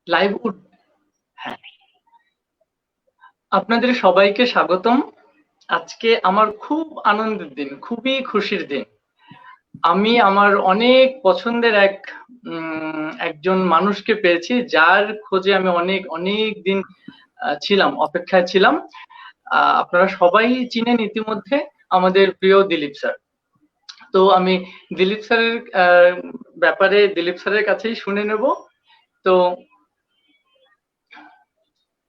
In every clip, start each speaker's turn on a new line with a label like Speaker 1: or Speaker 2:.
Speaker 1: Live would হ্যাঁ, আপনাদের সবাইকে স্বাগতম। আজকে আমার খুব আনন্দের দিন, খুবই খুশির দিন। আমি আমার অনেক পছন্দের একজন মানুষকে পেয়েছি, যার খোঁজে আমি অনেক অনেক দিন ছিলাম, অপেক্ষায় ছিলাম। আপনারা সবাই চিনেন ইতিমধ্যে আমাদের প্রিয় দিলীপ স্যার। তো আমি দিলীপ স্যারের ব্যাপারে দিলীপ স্যারের কাছেই শুনে নেব। তো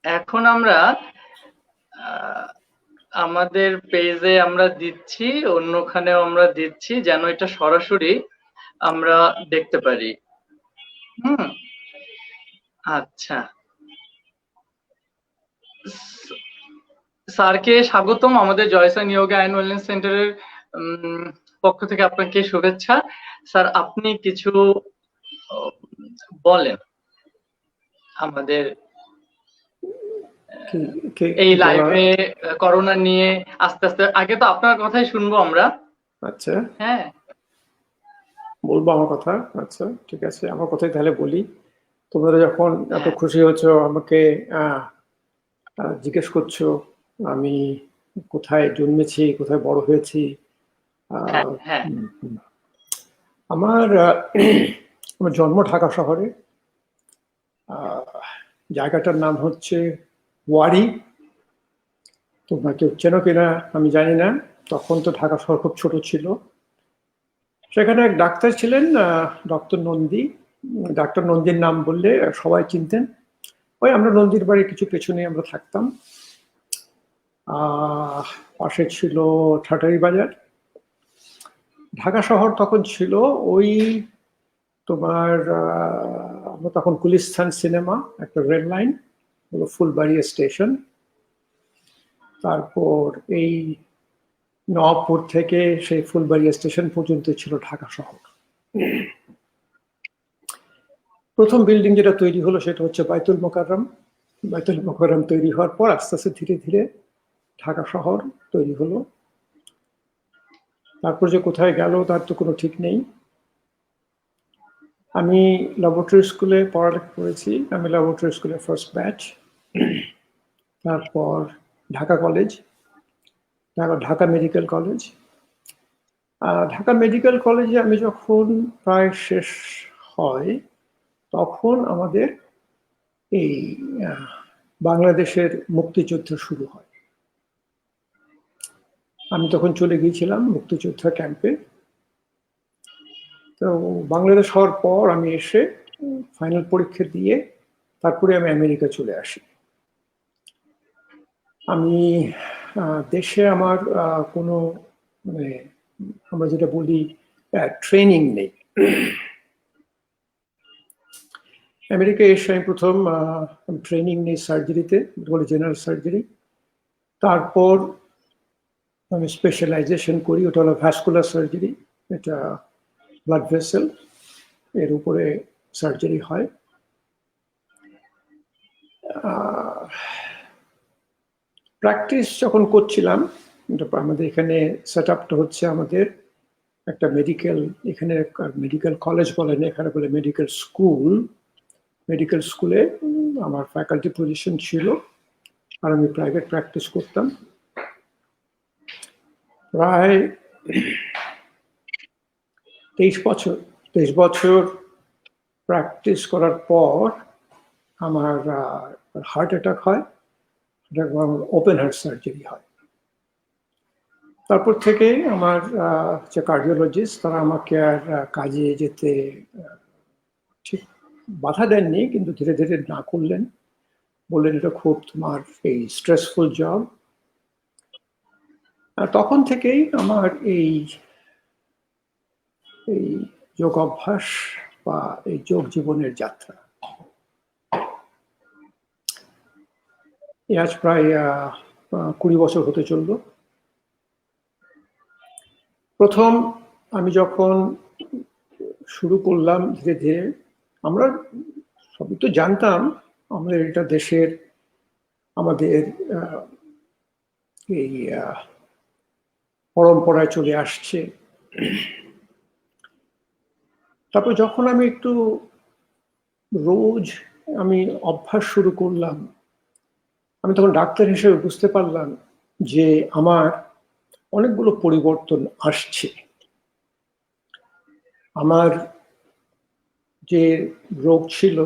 Speaker 1: এখন আমরা আমাদের পেজে আমরা দিচ্ছি, অন্যখানেও আমরা দিচ্ছি, যেন এটা সরাসরি আমরা দেখতে পারি। হুম, আচ্ছা। স্যারকে স্বাগতম আমাদের জয়সান যোগা অ্যান্ড ওয়েলনেস সেন্টারের পক্ষ থেকে আপনাকে শুভেচ্ছা। স্যার, আপনি কিছু বলেন আমাদের এই লাইভে করোনা নিয়ে। আস্তে আস্তে আগে তো আপনার কথাই শুনবো আমরা।
Speaker 2: আচ্ছা,
Speaker 1: হ্যাঁ,
Speaker 2: বলবো আমার কথা। আচ্ছা, ঠিক আছে, আমার কথাই তাহলে বলি। তোমরা যখন এত খুশি হচ্ছ, আমাকে জিজ্ঞেস করছো আমি কোথায় জন্মেছি, কোথায় বড় হয়েছি। আমার আমার জন্ম ঢাকা শহরে। জায়গাটার নাম হচ্ছে ওয়ারি। তোমরা কেউ চেনো কিনা আমি জানি না, তখন তো ঢাকা শহর খুব ছোট ছিল। সেখানে এক ডাক্তার ছিলেন, ডক্টর নন্দী। ডাক্তার নন্দীর নাম বললে সবাই চিনতেন। ওই আমরা নন্দীর বাড়ির কিছু পেছনে আমরা থাকতাম। পাশে ছিল ঠাটারি বাজার। ঢাকা শহর তখন ছিল ওই তোমার আমরা তখন গুলিস্তান সিনেমা, একটা রেল লাইন হলো ফুলবাড়িয়া স্টেশন। তারপর এই নওয়াবপুর থেকে সেই ফুলবাড়িয়া স্টেশন পর্যন্ত ছিল ঢাকা শহর। প্রথম বিল্ডিং যেটা তৈরি হলো সেটা হচ্ছে বাইতুল মোকাররম। বাইতুল মোকাররম তৈরি হওয়ার পর আস্তে আস্তে ধীরে ধীরে ঢাকা শহর তৈরি হলো। তারপর যে কোথায় গেল তার তো কোনো ঠিক নেই। আমি ল্যাবরেটরি স্কুলে পড়ালেখা করেছি। আমি ল্যাবরেটরি স্কুলে ফার্স্ট ব্যাচ। তারপর Dhaka college, Dhaka medical college. Dhaka medical কলেজে আমি যখন প্রায় শেষ হয়, তখন আমাদের এই বাংলাদেশের মুক্তিযুদ্ধ শুরু হয়। আমি তখন চলে গিয়েছিলাম মুক্তিযোদ্ধা ক্যাম্পে। তো বাংলাদেশ হওয়ার পর আমি এসে ফাইনাল পরীক্ষা দিয়ে তারপরে আমি আমেরিকা চলে আসি। আমি দেশে আমার কোনো মানে আমরা যেটা বলি ট্রেনিং নেই। আমেরিকায় এসে আমি প্রথম ট্রেনিং নেই সার্জারিতে, বলে জেনারেল সার্জারি। তারপর আমি স্পেশালাইজেশন করি, ওটা হলো ভ্যাসকুলার সার্জারি। এটা ব্লাড ভেসেল এর উপরে সার্জারি হয়। প্র্যাকটিস যখন করছিলাম, আমাদের এখানে সেট আপটা হচ্ছে আমাদের একটা মেডিকেল, এখানে মেডিকেল কলেজ বলে না, এখানে বলে মেডিকেল স্কুল। মেডিকেল স্কুলে আমার ফ্যাকাল্টি পজিশন ছিল, আর আমি প্রাইভেট প্র্যাকটিস করতাম। প্রায় 23 বছর প্র্যাকটিস করার পর আমার হার্ট অ্যাটাক হয়, ওপেন হার্ট সার্জারি হয়। তারপর থেকে আমার যে কার্ডিওলজিস্ট, তারা আমাকে আর কাজে যেতে ঠিক বাধা দেননি, কিন্তু ধীরে ধীরে না করলেন, বললেন এটা খুব তোমার এই স্ট্রেসফুল জব। তখন থেকেই আমার এই যোগ অভ্যাস বা এই যোগ জীবনের যাত্রা। আজ প্রায় 20 বছর হতে চলল। প্রথম আমি যখন শুরু করলাম ধীরে ধীরে, আমরা সবই তো জানতাম আমাদের এটা দেশের, আমাদের এই পরম্পরায় চলে আসছে। তারপর যখন আমি একটু রোজ আমি অভ্যাস শুরু করলাম, আমি তখন ডাক্তার হিসেবে বুঝতে পারলাম যে আমার অনেকগুলো পরিবর্তন আসছে। আমার যে রোগ ছিল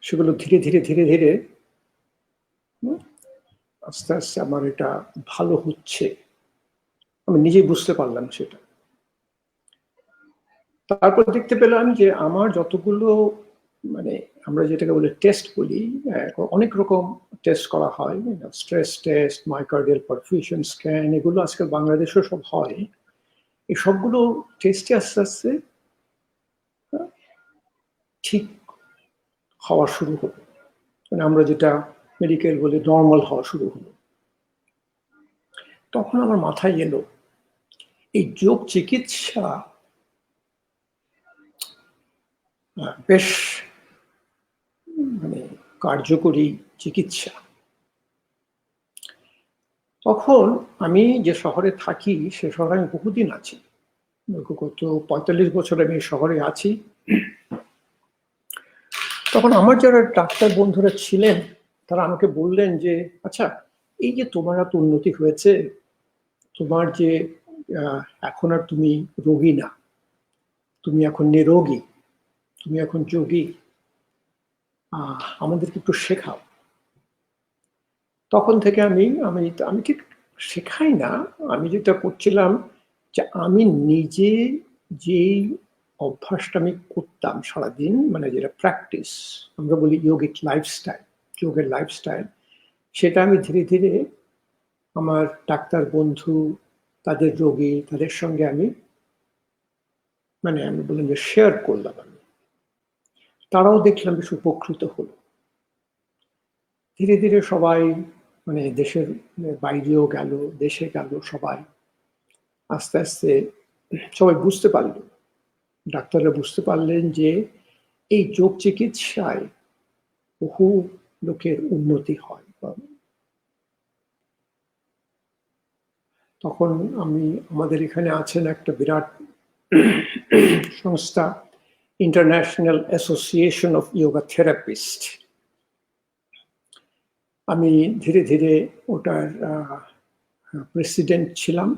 Speaker 2: সেগুলো ধীরে ধীরে ধীরে ধীরে আস্তে আস্তে আমার এটা ভালো হচ্ছে, আমি নিজেই বুঝতে পারলাম সেটা। তারপর দেখতে পেলাম যে আমার যতগুলো মানে আমরা যেটাকে বলে টেস্ট বলি, অনেক রকম টেস্ট করা হয়, stress test, myocardial perfusion scan, এগুলো আজকাল বাংলাদেশেও সব হয়। এই সবগুলো টেস্টে আস্তে আস্তে ঠিক হওয়া শুরু হলো, মানে আমরা যেটা মেডিকেল বলে নর্মাল হওয়া শুরু হলো। তখন আমার মাথায় এলো এই যোগ চিকিৎসা বেশ মানে কার্যকরী চিকিৎসা। তখন আমি যে শহরে থাকি সে শহরে আমি বহুদিন আছি, গত ৪৫ বছর আমি এই শহরে আছি। তখন আমার যারা ডাক্তার বন্ধুরা ছিলেন তারা আমাকে বললেন যে আচ্ছা, এই যে তোমার এত উন্নতি হয়েছে, তোমার যে এখন আর তুমি রোগী না, তুমি এখন নিরোগী, তুমি এখন যোগী, আমাদেরকে একটু শেখাও। তখন থেকে আমি আমি আমি ঠিক শেখাই না, আমি যেটা করছিলাম যে আমি নিজে যেই অভ্যাসটা আমি করতাম সারাদিন, মানে যেটা প্র্যাকটিস আমরা বলি যোগিক লাইফস্টাইল, যোগের লাইফস্টাইল, সেটা আমি ধীরে ধীরে আমার ডাক্তার বন্ধু, তাদের রোগী, তাদের সঙ্গে আমি মানে আমি বললাম যে শেয়ার করলাম। আমি তারাও দেখলাম বেশ উপকৃত হলো। ধীরে ধীরে সবাই মানে দেশের বাইরেও গেল, দেশে গেল, সবাই আস্তে আস্তে সবাই বুঝতে পারল, ডাক্তাররা বুঝতে পারলেন যে এই যোগ চিকিৎসায় বহু লোকের উন্নতি হয়। তখন আমাদের এখানে আছেন একটা বিরাট সংস্থা, international association of yoga therapist. আমি ধীরে ধীরে ওটার প্রেসিডেন্ট ছিলাম,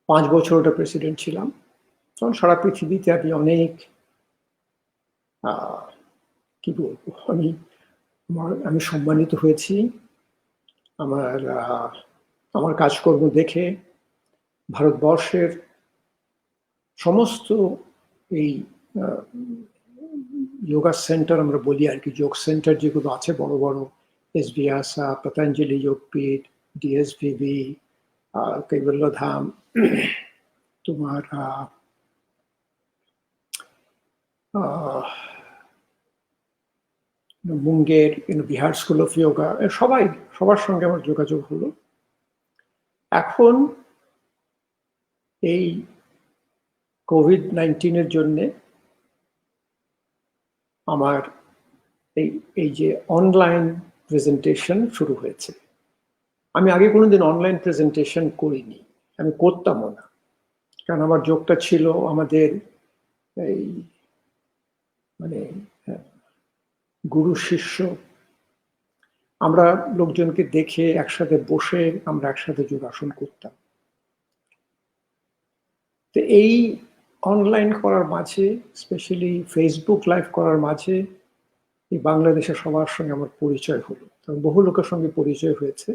Speaker 2: ৫ বছর ওটা প্রেসিডেন্ট ছিলাম। তখন সারা পৃথিবীতে আমি অনেক কি বলবো, আমি সম্মানিত হয়েছি। আমার কাজকর্ম দেখে ভারতবর্ষের সমস্ত এই যোগা সেন্টার আমরা বলি আর কি, যোগ সেন্টার যেগুলো আছে বড় বড়, এসবিআসা, পতঞ্জলি যোগপীঠ, ডিএসভিবি, কৈবল্যধাম, তোমার মুঙ্গের বিহার স্কুল অফ যোগা, সবার সঙ্গে আমার যোগাযোগ হলো। এখন এই কোভিড-19 জন্য আমার এই যে অনলাইন প্রেজেন্টেশন শুরু হয়েছে। আমি আগে কোনোদিন অনলাইন প্রেজেন্টেশন করিনি, আমি করতামও না, কারণ আমার যোগটা ছিল আমাদের এই মানে গুরু শিষ্য, আমরা লোকজনকে দেখে একসাথে বসে আমরা একসাথে যোগাসন করতাম। তো এই অনলাইন করার মাঝে, স্পেশালি ফেসবুক লাইভ করার মাঝে এই বাংলাদেশের সবার সঙ্গে আমার পরিচয় হলো, বহু লোকের সঙ্গে পরিচয় হয়েছে।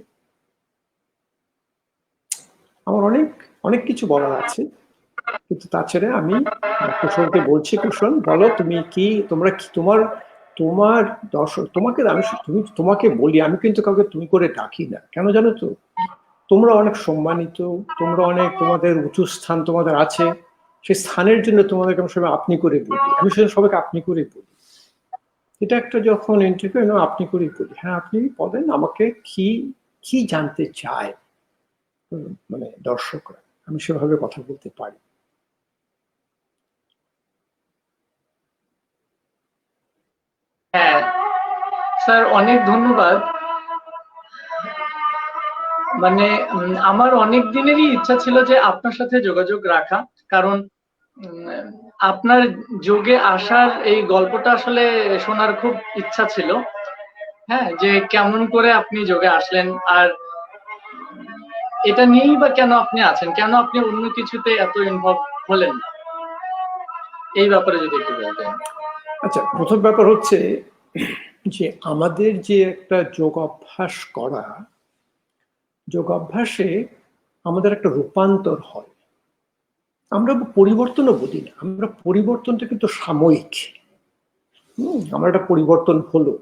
Speaker 2: আমার অনেক অনেক কিছু বলার আছে, কিন্তু তাছাড়া আমি কুশলকে বলছি, কুশল বলো তুমি কি, তোমার দর্শক, তোমাকে বলি, আমি কিন্তু কাউকে তুমি করে ডাকি না, কেন জানো তো? তোমরা অনেক সম্মানিত, তোমরা অনেক, তোমাদের উঁচু স্থান তোমাদের আছে, সেই স্থানের জন্য তোমাদেরকে আমি সবাই আপনি করে বলি, আমি সবাইকে আপনি করে বলি। এটা একটা যখন ইন্টারভিউ আপনি করে বলি, হ্যাঁ আপনি বলেন আমাকে কি কি জানতে চায় মানে দর্শকরা, আমি সেভাবে কথা বলতে পারি।
Speaker 1: হ্যাঁ স্যার, অনেক ধন্যবাদ। মানে আমার অনেক দিনেরই ইচ্ছা ছিল যে আপনার সাথে যোগাযোগ রাখা, কারণ আপনার যোগে আসার এই গল্পটা আসলে শোনার খুব ইচ্ছা ছিল। হ্যাঁ, যে কেমন করে আপনি যোগে আসলেন, আর এটা নিয়েই বা কেন আপনি আছেন, কেন আপনি অন্য কিছুতে এত ইনভলভ হলেন না, এই ব্যাপারে যদি একটু বলতেন।
Speaker 2: আচ্ছা, প্রথম ব্যাপার হচ্ছে যে আমাদের যে একটা যোগ অভ্যাস করা, যোগ অভ্যাসে আমাদের একটা রূপান্তর হয়। আমরা পরিবর্তনও বলি না, আমরা পরিবর্তনটা কিন্তু সাময়িক। আমার একটা পরিবর্তন হলো,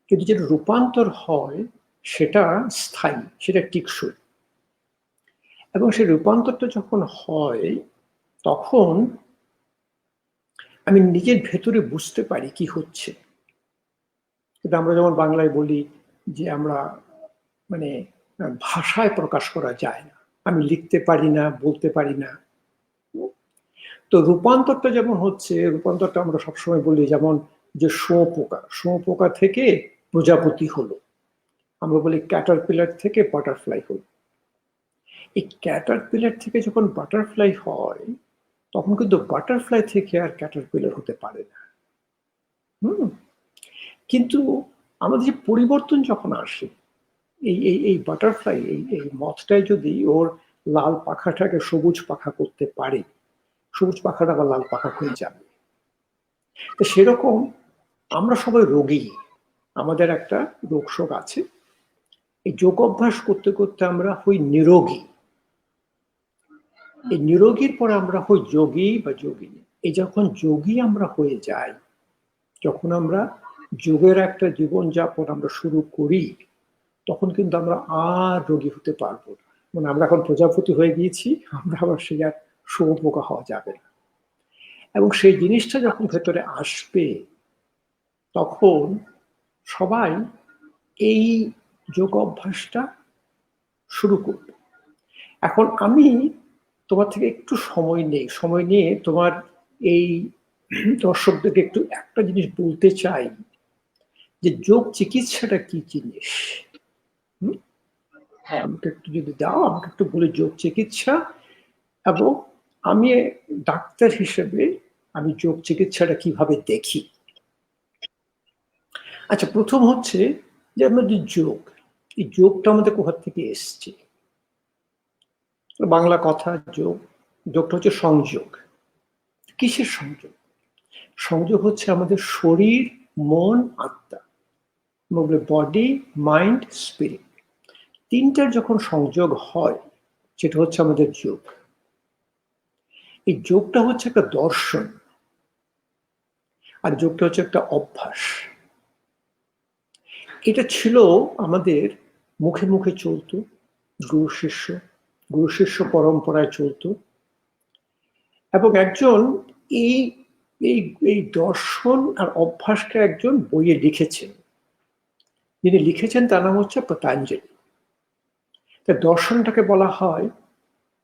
Speaker 2: কিন্তু যেটা রূপান্তর হয় সেটা স্থায়ী, সেটা টিকসই। এবং সেই রূপান্তরটা যখন হয় তখন আমি নিজের ভেতরে বুঝতে পারি কি হচ্ছে। কিন্তু আমরা যেমন বাংলায় বলি যে আমরা মানে ভাষায় প্রকাশ করা যায় না, আমি লিখতে পারি না, বলতে পারি না। তো রূপান্তরটা যেমন হচ্ছে, রূপান্তরটা আমরা সবসময় বলি যেমন যে শুঁয়োপোকা থেকে প্রজাপতি হলো, আমরা বলি ক্যাটারপিলার থেকে বাটারফ্লাই হলো। এই ক্যাটারপিলার থেকে যখন বাটারফ্লাই হয় তখন কিন্তু বাটারফ্লাই থেকে আর ক্যাটারপিলার হতে পারে না। কিন্তু আমাদের যে পরিবর্তন যখন আসে, এই এই এই বাটারফ্লাই, এই এই মথটাই যদি ওর লাল পাখাটাকে সবুজ পাখা করতে পারে, সবুজ পাখাটা আবার লাল পাখা হয়ে যাবে। তো সেরকম আমরা সবাই রোগী, আমাদের একটা রোগ শোক আছে। এই যোগ অভ্যাস করতে করতে আমরা হই নিরোগী। এই নিরোগীর পরে আমরা হই যোগী বা যোগিনী। এই যখন যোগী আমরা হয়ে যাই, যখন আমরা যোগের একটা জীবনযাপন আমরা শুরু করি, তখন কিন্তু আমরা আর রোগী হতে পারবো না। মানে আমরা এখন প্রজাপতি হয়ে গিয়েছি, আমরা আবার সেই আর শুঁয়োপোকা হওয়া যাবে না। এবং সেই জিনিসটা যখন ভেতরে আসবে তখন সবাই এই যোগ অভ্যাসটা শুরু করবে। এখন আমি তোমার থেকে একটু সময় নিয়ে তোমার এই দর্শকদেরকে একটু একটা জিনিস বলতে চাই, যে যোগ চিকিৎসাটা কি জিনিস।
Speaker 1: হ্যাঁ,
Speaker 2: আমাকে একটু যদি দাও, আমাকে একটু বলে যোগ চিকিৎসা, এবং আমি ডাক্তার হিসেবে আমি যোগ চিকিৎসাটা কিভাবে দেখি। আচ্ছা, প্রথম হচ্ছে যে আমাদের যোগ, এই যোগটা আমাদের কোথা থেকে এসছে। বাংলা কথা যোগ, যোগটা হচ্ছে সংযোগ। কিসের সংযোগ? সংযোগ হচ্ছে আমাদের শরীর, মন, আত্মা, বডি, মাইন্ড, স্পিরিট, তিনটার যখন সংযোগ হয় সেটা হচ্ছে আমাদের যোগ। এই যোগটা হচ্ছে একটা দর্শন, আর যোগটা হচ্ছে একটা অভ্যাস। এটা ছিল আমাদের মুখে মুখে চলতো, গুরু শিষ্য পরম্পরায় চলতো। এবং একজন এই এই এই দর্শন আর অভ্যাসকে একজন বইয়ে লিখেছেন। যিনি লিখেছেন তার নাম হচ্ছে পতঞ্জলি। তার দর্শনটাকে বলা হয়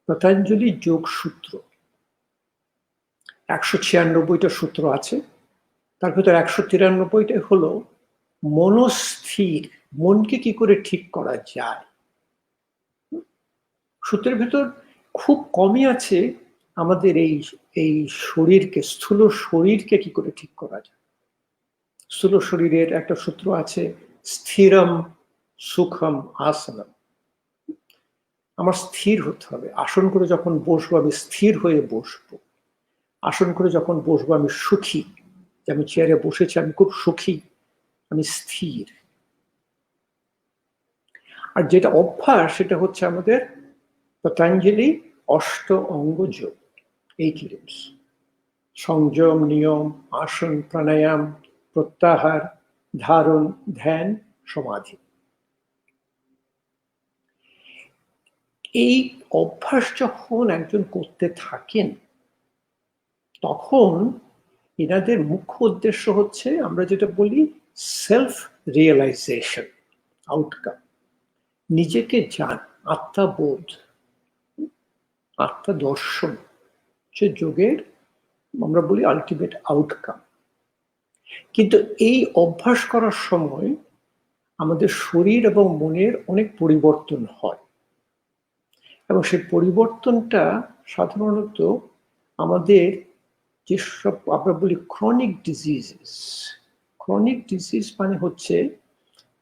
Speaker 2: পতঞ্জলি যোগ সূত্র। 196টা সূত্র আছে, তার ভিতরে 193টা হলো মনস্থির, মনকে কি করে ঠিক করা যায়। সূত্রের ভেতর খুব কমই আছে আমাদের এই এই শরীরকে, স্থূল শরীরকে কি করে ঠিক করা যায়। স্থূল শরীরের একটা সূত্র আছে, স্থিরম সুখম আসনম। আমার স্থির হতে হবে, আসন করে যখন বসবো আমি স্থির হয়ে বসবো। আসন করে যখন বসবো আমি সুখী, যে আমি চেয়ারে বসেছি আমি খুব সুখী, আমি স্থির। আর যেটা অভ্যাস সেটা হচ্ছে আমাদের পতঞ্জলি অষ্ট অঙ্গ যোগ। এই জিনিস সংযম, নিয়ম, আসন, প্রাণায়াম, প্রত্যাহার, ধারণ, ধ্যান, সমাধি। এই অভ্যাস যখন একজন করতে থাকেন তখন এনাদের মুখ্য উদ্দেশ্য হচ্ছে আমরা যেটা বলি সেলফ রিয়েলাইজেশন, আউটকাম, নিজেকে জান, আত্মাবোধ, আত্মা দর্শন হচ্ছে যোগের আমরা বলি আলটিমেট আউটকাম। কিন্তু এই অভ্যাস করার সময় আমাদের শরীর এবং মনের অনেক পরিবর্তন হয়, এবং সেই পরিবর্তনটা সাধারণত আমাদের যেসব আমরা বলি ক্রনিক ডিজিজ মানে হচ্ছে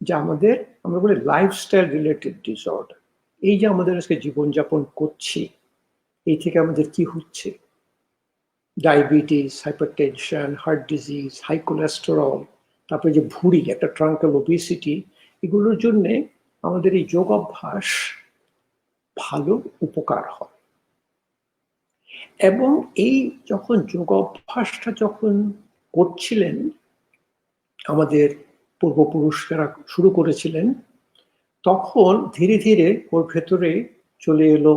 Speaker 2: যে আমাদের, আমরা বলি লাইফস্টাইল রিলেটেড ডিসঅর্ডার। এই যে আমাদের আজকে জীবনযাপন করছি, এই থেকে আমাদের কি হচ্ছে, diabetes, hypertension, heart disease, high cholesterol, তারপরে যে ভুঁড়ি, একটা ট্রাঙ্কাল ওবেসিটি, এগুলোর জন্যে আমাদের এই যোগ অভ্যাস ভালো উপকার হয়। এবং এই যখন যোগ অভ্যাসটা যখন করছিলেন আমাদের পূর্বপুরুষরা শুরু করেছিলেন, তখন ধীরে ধীরে ওর ভেতরে চলে এলো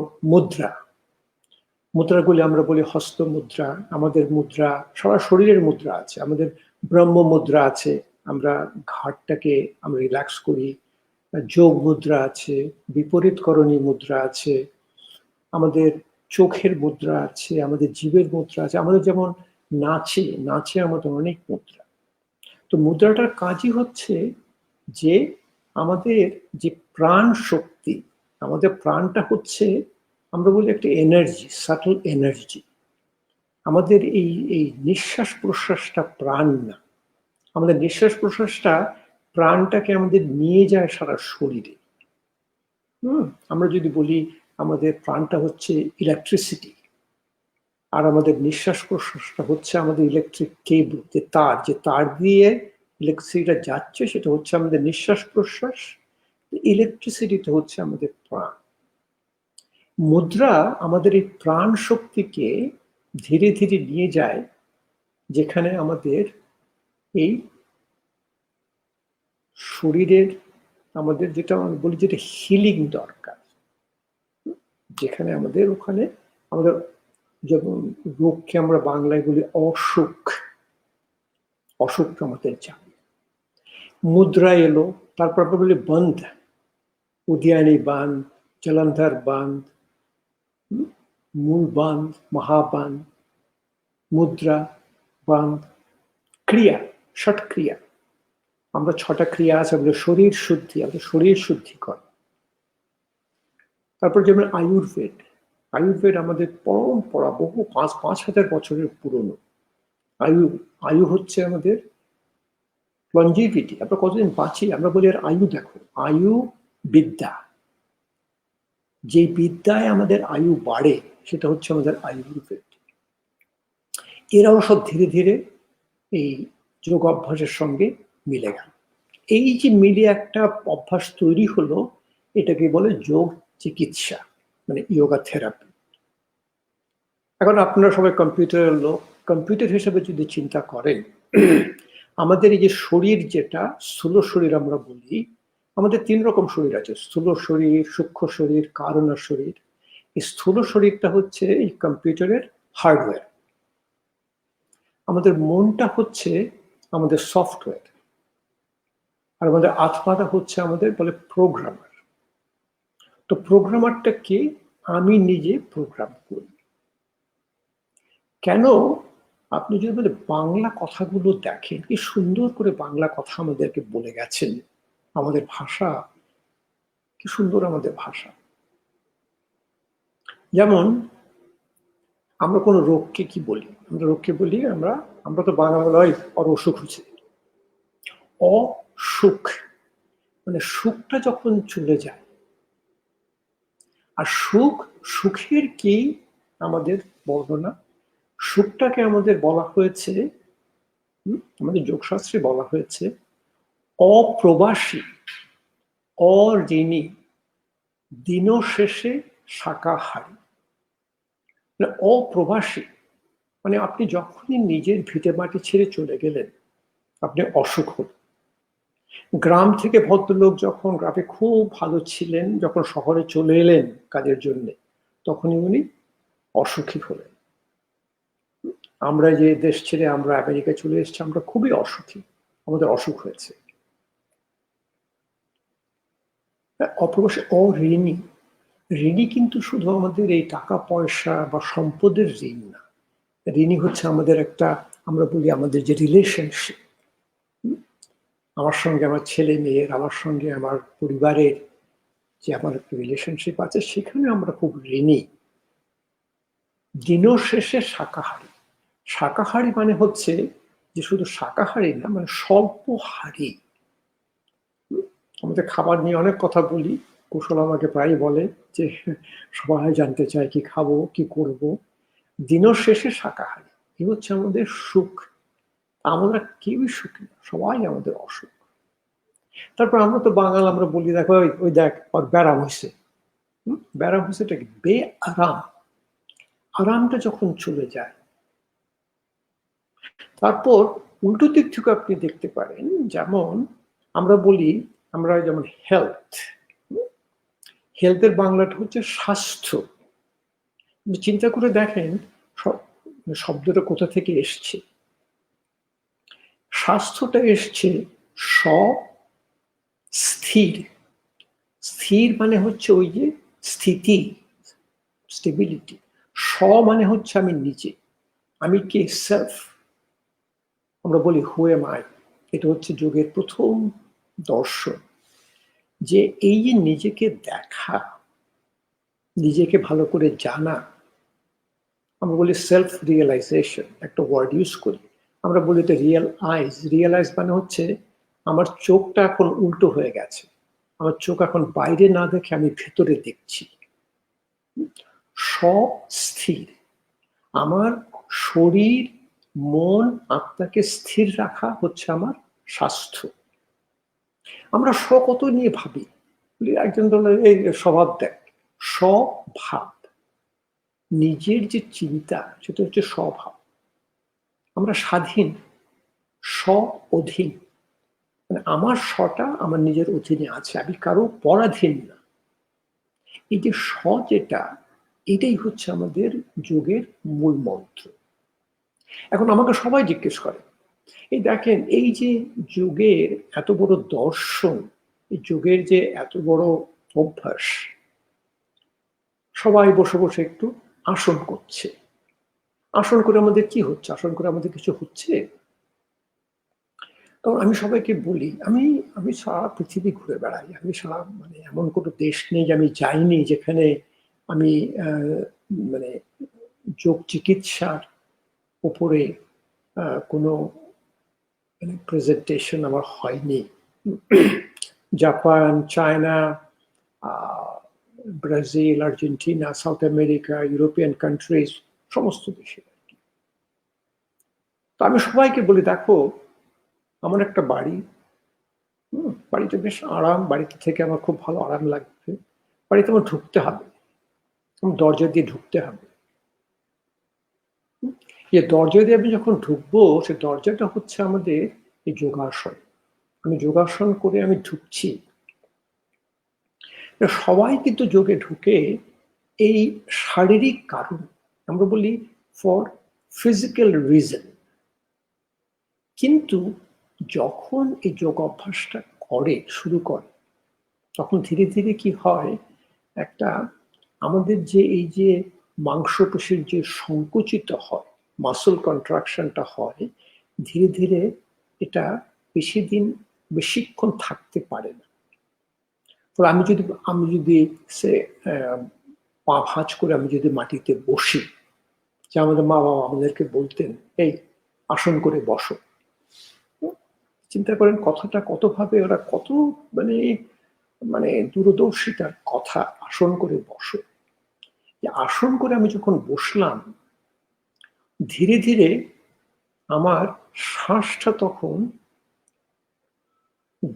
Speaker 2: মুদ্রাগুলি আমরা বলি হস্ত মুদ্রা, আমাদের মুদ্রা, সারা শরীরের মুদ্রা আছে, আমাদের ব্রহ্ম মুদ্রা আছে, আমরা ঘাটটাকে আমরা রিল্যাক্স করি, যোগ মুদ্রা আছে, বিপরীতকরণী মুদ্রা আছে, আমাদের চোখের মুদ্রা আছে, আমাদের জীবের মুদ্রা আছে, আমাদের যেমন নাচে আমাদের অনেক মুদ্রা। তো মুদ্রাটার কাজই হচ্ছে যে আমাদের যে প্রাণ শক্তি, আমাদের প্রাণটা হচ্ছে, আমরা বলি একটা এনার্জি, সাটল এনার্জি। আমাদের এই নিঃশ্বাস প্রশ্বাসটা প্রাণ না, আমাদের নিঃশ্বাস প্রশ্বাসটা প্রাণটাকে আমাদের নিয়ে যায় সারা শরীরে। আমরা যদি বলি আমাদের প্রাণটা হচ্ছে ইলেকট্রিসিটি, আর আমাদের নিঃশ্বাস প্রশ্বাসটা হচ্ছে আমাদের ইলেকট্রিক কেবল, যে তার দিয়ে ইলেকট্রিসিটিটা যাচ্ছে, সেটা হচ্ছে আমাদের নিঃশ্বাস প্রশ্বাস। ইলেকট্রিসিটিটা হচ্ছে আমাদের প্রাণ। মুদ্রা আমাদের এই প্রাণ শক্তিকে ধীরে ধীরে নিয়ে যায় যেখানে আমাদের এই শরীরের, আমাদের যেটা আমরা বলি যেটা হিলিং দরকার, যেখানে আমাদের ওখানে আমাদের, যেমন রোগকে আমরা বাংলায় বলি অসুখটা আমাদের যাবে। মুদ্রা এলো, তারপর আমরা বলি বন্ধ, উদিয়ানি বাঁধ, জলন্ধর বাঁধ, মূল বাঁধ, মহাবাঁধ, মুদ্রা, বাঁধ, ক্রিয়া, ষট ক্রিয়া। আমরা 6টা ক্রিয়া আছে, আমাদের শরীর শুদ্ধি, আমাদের শরীর শুদ্ধি করে। তারপর যেমন আয়ুর্বেদ আমাদের পরম্পরা, বহু 5,000 বছরের পুরনো। আয়ু হচ্ছে আমাদের লঞ্জিভিটি, আমরা কতদিন বাঁচি, আমরা বলি আর আয়ু দেখো, আয়ু বিদ্যা, যে বিদ্যায় আমাদের আয়ু বাড়ে সেটা হচ্ছে আমাদের আয়ুর্বেদ। এরাও সব ধীরে ধীরে এই যোগ অভ্যাসের সঙ্গে মিলে গেল। এই যে মিলে একটা অভ্যাস তৈরি হলো, এটাকে বলে যোগ চিকিৎসা, মানে ইয়োগা থেরাপি। এখন আপনারা সবাই কম্পিউটারের লোক, কম্পিউটার হিসেবে যদি চিন্তা করেন, আমাদের এই যে শরীর, যেটা স্থূল শরীর আমরা বলি, আমাদের 3 রকম শরীর আছে, স্থূল শরীর, সূক্ষ্ম শরীর, কারণ শরীর। এই স্থূল শরীরটা হচ্ছে এই কম্পিউটারের হার্ডওয়্যার, আমাদের মনটা হচ্ছে আমাদের সফটওয়্যার, আর আমাদের আত্মাটা হচ্ছে আমাদের বলে প্রোগ্রামার। তো প্রোগ্রামারটা কে? আমি নিজে প্রোগ্রাম করি। কেন? আপনি যদি বলে বাংলা কথাগুলো দেখেন, কি সুন্দর করে বাংলা কথা আমাদেরকে বলে গেছেন, আমাদের ভাষা কি সুন্দর, আমাদের ভাষা। যেমন আমরা কোনো রোগকে কি বলি, আমরা রোগকে বলি, আমরা তো বাংলায় ওর অসুখ হচ্ছে, অসুখ মানে সুখটা যখন চলে যায়। আর সুখের কি আমাদের বর্ণনা, সুখটাকে আমাদের বলা হয়েছে, আমাদের যোগশাস্ত্রে বলা হয়েছে অপ্রবাসী, অঋণী, দিন শেষে শাকাহারী। অপ্রবাসী মানে আপনি যখনই নিজের ভিটে মাটি ছেড়ে চলে গেলেন, আপনি অসুখ হল। গ্রাম থেকে ভদ্রলোক যখন গ্রামে খুব ভালো ছিলেন, যখন শহরে চলে এলেন কাজের জন্য, তখনই উনি অসুখী হলেন। আমরা যে দেশ ছেড়ে আমরা আমেরিকায় চলে এসেছি, আমরা খুবই অসুখী, আমাদের অসুখ হয়েছে। অপ্রবাসী, অঋণী। ঋণী কিন্তু শুধু আমাদের এই টাকা পয়সা বা সম্পদের ঋণ না, ঋণী হচ্ছে আমাদের একটা, আমরা বলি আমাদের যে রিলেশনশিপ, আমার সঙ্গে আমার ছেলে মেয়ের, আমার সঙ্গে আমার পরিবারের যে আমার একটা রিলেশনশিপ আছে, সেখানে আমরা খুব ঋণী। দিন শেষে শাকাহারী, শাকাহারী মানে হচ্ছে যে শুধু শাকাহারী না, মানে স্বল্পহারী। আমাদের খাবার নিয়ে অনেক কথা বলি, কুশল আমাকে প্রায় বলে যে সবাই জানতে চায় কি খাবো কি করব। দিনের শেষে শাকাহারী, এই হচ্ছে আমাদের সুখ। আমরা কেউই সুখী না, সবাই আমাদের অসুখ। তারপর আমরা তো বাঙাল, আমরা বলি দেখো ওই দেখ ওর ব্যারাম হয়েছে। ব্যারাম হয়েছেটা কি? বেআরাম। আরামটা যখন চলে যায়। তারপর উল্টো দিক থেকে আপনি দেখতে পারেন, যেমন আমরা বলি, আমরা যেমন হেলথ, হেলথের বাংলাটা হচ্ছে স্বাস্থ্য। চিন্তা করে দেখেন শব্দটা কোথা থেকে এসছে। স্বাস্থ্যটা এসছে স্থির। স্থির মানে হচ্ছে ওই যে স্থিতি, স্টেবিলিটি। মানে হচ্ছে আমি নিজে, আমি কে, সেলফ। আমরা বলি হু এম আই। এটা হচ্ছে যোগের প্রথম দর্শন, যে এই যে নিজেকে দেখা, নিজেকে ভালো করে জানা, আমরা বলি সেলফ রিয়েলাইজেশন, একটা ওয়ার্ড ইউজ করি। আমরা বলি তো রিয়েলাইজ মানে হচ্ছে আমার চোখটা এখন উল্টো হয়ে গেছে, আমার চোখ এখন বাইরে না দেখে আমি ভেতরে দেখছি। সব স্থির। আমার শরীর, মন, আত্মাকে স্থির রাখা হচ্ছে আমার স্বাস্থ্য। আমরা কত নিয়ে ভাবি, একজন বলে এই স্বভাব দেখ, স্বভাব, নিজের যে চিন্তা সেটা হচ্ছে স্বভাব। আমরা স্বাধীন, অধীন, মানে আমার স্বটা আমার নিজের অধীনে আছে, আমি কারো পরাধীন না। এই যে যেটা, এটাই হচ্ছে আমাদের যোগের মূল মন্ত্র। এখন আমাকে সবাই জিজ্ঞেস করে, এই দেখেন এই যে যোগের এত বড় দর্শন, এই যোগের যে এত বড় অভ্যাস, সবাই বসে বসে একটু আসন করছে। আসন করে আমাদের কি হচ্ছে? আসন করে আমাদের কিছু হচ্ছে? তখন আমি সবাইকে বলি, আমি সারা পৃথিবী ঘুরে বেড়াই, আমি সারা মানে এমন কোনো দেশ নেই যে আমি যাইনি যেখানে আমি মানে যোগ চিকিৎসার উপরে কোনো মানে প্রেজেন্টেশন আমার হয়নি। Japan, China, Brazil, Argentina, south America, European countries, সমস্ত দেশে। তো আমি সবাইকে বলি, দেখো আমার একটা বাড়ি, বাড়িতে বেশ আরাম, বাড়িতে থেকে আমার খুব ভালো আরাম লাগবে। বাড়িতে আমার ঢুকতে হবে, দরজা দিয়ে ঢুকতে হবে। যে দরজা দিয়ে আমি যখন ঢুকবো, সে দরজাটা হচ্ছে আমাদের এই যোগাসন। আমি যোগাসন করে আমি ঢুকছি। সবাই কিন্তু যোগে ঢুকে এই শারীরিক কারণ, আমরা বলি ফর ফিজিক্যাল রিজন। কিন্তু যখন এই যোগ অভ্যাসটা শুরু করে, তখন ধীরে ধীরে কি হয়, একটা আমাদের যে এই যে মাংসপেশির যে সংকুচিত হয়, মাসল কন্ট্রাকশনটা হয়, ধীরে ধীরে এটা বেশিক্ষণ থাকতে পারে না। তো আমি যদি সে পা ভাঁজ করে আমি যদি মাটিতে বসি, যে আমাদের মা বাবা আমাদেরকে বলতেন এই আসন করে বসো। চিন্তা করেন কথাটা কতভাবে ওরা কত মানে মানে দূরদর্শিতার কথা, আসন করে বসো। আসন করে আমি যখন বসলাম, ধীরে ধীরে আমার শ্বাসটা তখন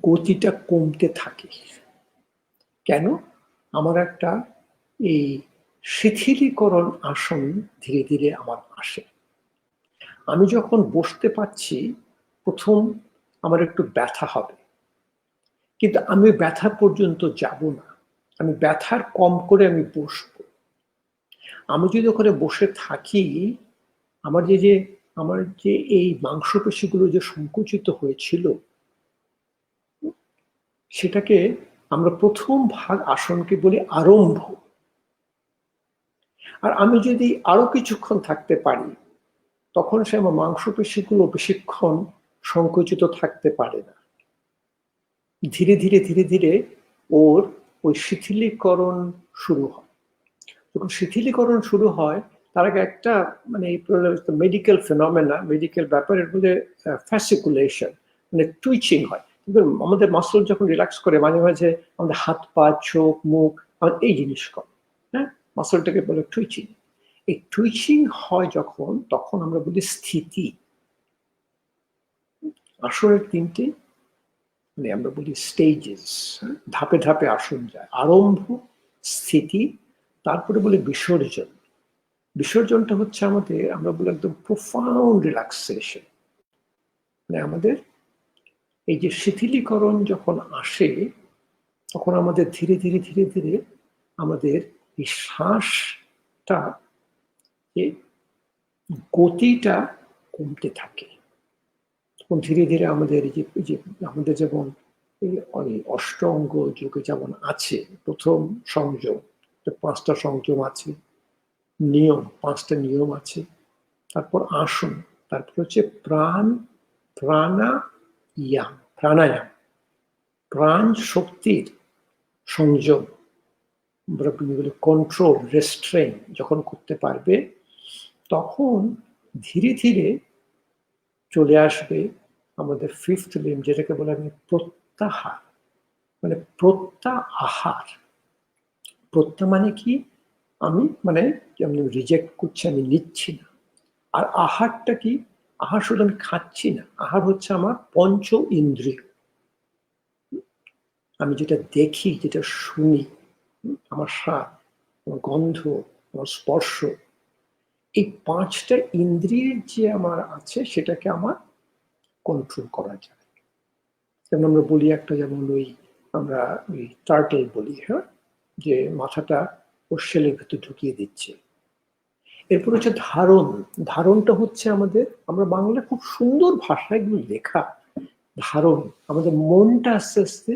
Speaker 2: গতিটা কমতে থাকে। কেন? আমার একটা এই শিথিলীকরণ আসন ধীরে ধীরে আমার আসে। আমি যখন বসতে পারছি, প্রথম আমার একটু ব্যথা হবে, কিন্তু আমি ব্যথা পর্যন্ত যাব না, আমি ব্যথার কম করে আমি বসবো। আমি যদি ওখানে বসে থাকি, আমার যে এই মাংসপেশিগুলো যে সংকুচিত হয়েছিল, সেটাকে আমরা প্রথম ভাগ আসনকে বলি আরম্ভ। আর আমি যদি আরো কিছুক্ষণ থাকতে পারি, তখন সে আমার মাংসপেশিগুলো বেশিক্ষণ সংকুচিত থাকতে পারে না। ধীরে ধীরে ধীরে ধীরে ওর ওই শিথিলীকরণ শুরু হয়। যখন শিথিলীকরণ শুরু হয়, তার আগে একটা মানে মেডিকেল ফেনোমেনা, মেডিকেল ব্যাপারের মধ্যে ফ্যাসিকুলেশন, মানে টুইচিং হয়। কিন্তু আমাদের মাসল যখন রিল্যাক্স করে মাঝে মাঝে আমাদের হাত পা চোখ মুখ এই জিনিস করে, হ্যাঁ, মাসলটাকে বলে টুইচিং। এই টুইচিং হয় যখন, তখন আমরা বলি স্থিতি। আসনের তিনটি মানে আমরা বলি স্টেজেস, ধাপে ধাপে আসন যায়। আরম্ভ, স্থিতি, তারপরে বলি বিসর্জন। বিসর্জনটা হচ্ছে আমাদের, আমরা বলি একদম প্রোফাউন্ড রিল্যাক্সেশন। মানে আমাদের এই যে শিথিলীকরণ যখন আসে, তখন আমাদের ধীরে ধীরে ধীরে ধীরে আমাদের এই শ্বাসটা গতিটা কমতে থাকে। তখন ধীরে ধীরে আমাদের এই যে আমাদের যেমন অষ্টাঙ্গ যোগে যেমন আছে, প্রথম সংযম, 5টা সংযম আছে, নিয়ম, 5টা নিয়ম আছে, তারপর আসন, তারপর হচ্ছে প্রাণায়াম, প্রাণ শক্তির সংযম, কন্ট্রোল, রেস্ট্রেন যখন করতে পারবে, তখন ধীরে ধীরে চলে আসবে আমাদের 5th লিম্ব, যেটাকে বলে আমি প্রত্যাহার, মানে প্রত্যাহার। প্রত্যা মানে কি? আমি মানে যেমন রিজেক্ট করছি, আমি নিচ্ছি না। আর আহারটা কি? আহার শুধু আমি খাচ্ছি না, আহার হচ্ছে আমার পঞ্চ ইন্দ্রিয়। আমি যেটা দেখি, যেটা শুনি, আমার স্বাদ, আমার গন্ধ, আমার স্পর্শ, এই 5টা ইন্দ্রিয়ের যে আমার আছে, সেটাকে আমার কন্ট্রোল করা যায়। যেমন আমরা বলি একটা, যেমন আমরা ওই টার্টল বলি, হ্যাঁ, যে মাথাটা ওর শেলের ভেতর ঢুকিয়ে দিচ্ছে। এরপর হচ্ছে ধারণ। ধারণটা হচ্ছে আমাদের, আমরা বাংলা খুব সুন্দর ভাষায় এগুলো লেখা। ধারণ আমাদের মনটা আস্তে আস্তে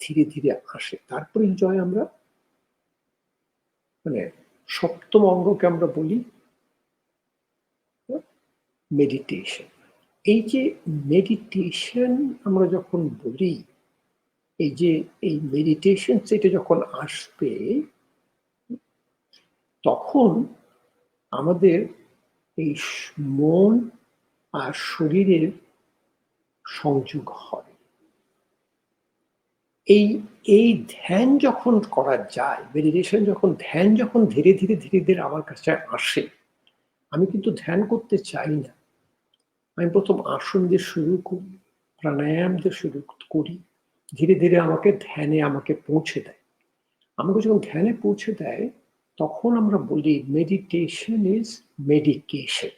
Speaker 2: ধীরে ধীরে আসে। তারপরে জয় আমরা মানে 7ম অঙ্গকে আমরা বলি মেডিটেশন। এই যে মেডিটেশন আমরা যখন বলি, এই মেডিটেশন সেটা যখন আসবে, তখন আমাদের এই মন আর শরীরের সংযোগ হয়। এই ধ্যান যখন করা যায়, মেডিটেশন যখন, ধ্যান যখন ধীরে ধীরে ধীরে ধীরে আমার কাছে আসে, আমি কিন্তু ধ্যান করতে চাই না, আমি প্রথম আসন দিয়ে শুরু করি, প্রাণায়াম দিয়ে শুরু করি, ধীরে ধীরে আমাকে ধ্যানে আমাকে পৌঁছে দেয়। আমাকে যখন ধ্যানে পৌঁছে দেয়, তখন আমরা বলি মেডিটেশন ইজ মেডিকেশন।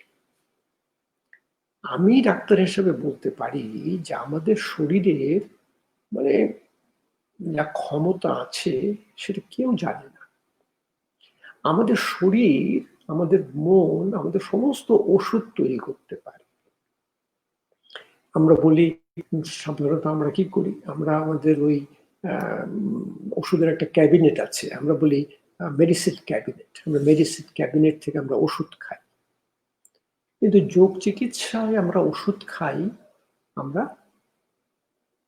Speaker 2: আমি ডাক্তার হিসেবে বলতে পারি যে আমাদের শরীরের মানে যা ক্ষমতা আছে সেটা কেউ জানে না। আমাদের শরীর, আমাদের মন, আমাদের সমস্ত ওষুধ তৈরি করতে পারে। আমরা বলি সাধারণত আমরা কি করি, আমরা আমাদের ওই ওষুধের একটা ক্যাবিনেট আছে, আমরা বলি মেডিসিন ক্যাবিনেট। আমরা মেডিসিন ক্যাবিনেট থেকে আমরা ওষুধ খাই। কিন্তু যোগ চিকিৎসায় আমরা ওষুধ খাই আমরা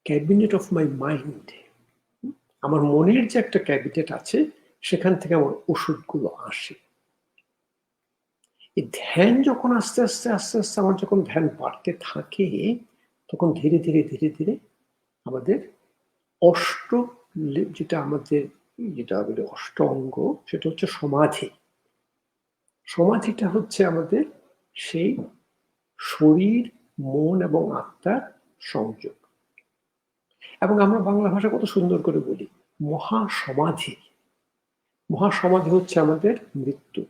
Speaker 2: ক্যাবিনেট অফ মাই মাইন্ড। আমার মনের যে একটা ক্যাবিনেট আছে, সেখান থেকে আমার ওষুধগুলো আসে। এই ধ্যান যখন আস্তে আস্তে আস্তে আস্তে আমার যখন ধ্যান বাড়তে থাকে, তখন ধীরে ধীরে ধীরে ধীরে আমাদের যেটা বলে অঙ্গ, সেটা হচ্ছে সমাধি। সমাধিটা হচ্ছে আমাদের সেই শরীর, মন এবং আত্মার সংযোগ। এবং আমরা বাংলা ভাষা কত সুন্দর করে বলি মহাসমাধি। মহাসমাধি হচ্ছে আমাদের মৃত্যু।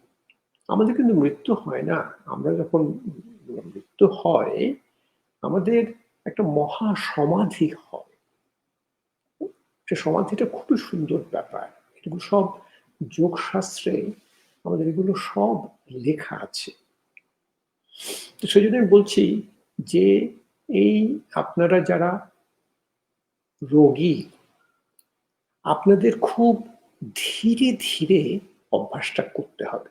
Speaker 2: আমাদের কিন্তু মৃত্যু হয় না। আমরা যখন মৃত্যু হয়, আমাদের একটা মহাসমাধি হয়। সে সমাধিটা খুবই সুন্দর ব্যাপার। এগুলো সব যোগ শাস্ত্রে আমাদের এগুলো সব লেখা আছে। তো সেই জন্য আমি বলছি যে এই আপনারা যারা রোগী, আপনাদের খুব ধীরে ধীরে অভ্যাসটা করতে হবে।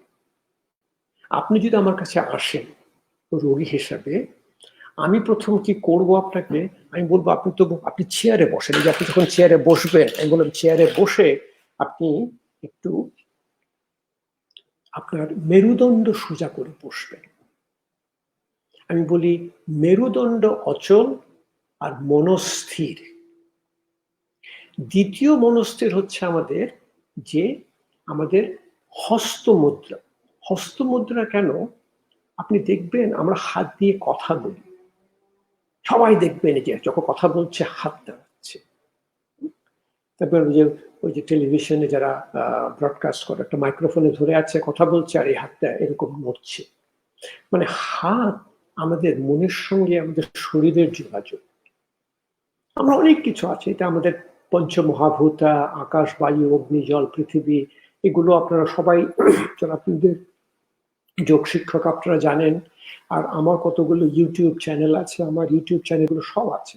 Speaker 2: আপনি যদি আমার কাছে আসেন রোগী হিসাবে, আমি প্রথম কি করব, আপনাকে আমি বলবো আপনি চেয়ারে বসেন। যে আপনি যখন চেয়ারে বসবেন, আমি বললাম চেয়ারে বসে আপনি একটু আপনার মেরুদণ্ড সোজা করে বসবেন। আমি বলি মেরুদণ্ড অচল আর মনস্থির। দ্বিতীয় মনস্থির হচ্ছে আমাদের যে আমাদের হস্তমুদ্রা। হস্তমুদ্রা কেন? আপনি দেখবেন আমরা হাত দিয়ে কথা বলি, সবাই দেখবেন যে যখন কথা বলছে হাত নাড়াচ্ছে। তারপর ওই যে টেলিভিশনে যারা ব্রডকাস্ট করে একটা মাইক্রোফোনে ধরে আছে কথা বলছে আর এই হাতটা এরকম নড়ছে। মানে হাত আমাদের মনের সঙ্গে আমাদের শরীরের যোগাযোগ। আমরা অনেক কিছু আছে, এটা আমাদের পঞ্চমহাভূতা, আকাশ, বায়ু, অগ্নি, জল, পৃথিবী, এগুলো আপনারা সবাই যারা আপনাদের যোগ শিক্ষক আপনারা জানেন। আর আমার কতগুলো ইউটিউব চ্যানেল আছে, আমার ইউটিউব চ্যানেলগুলো সব আছে।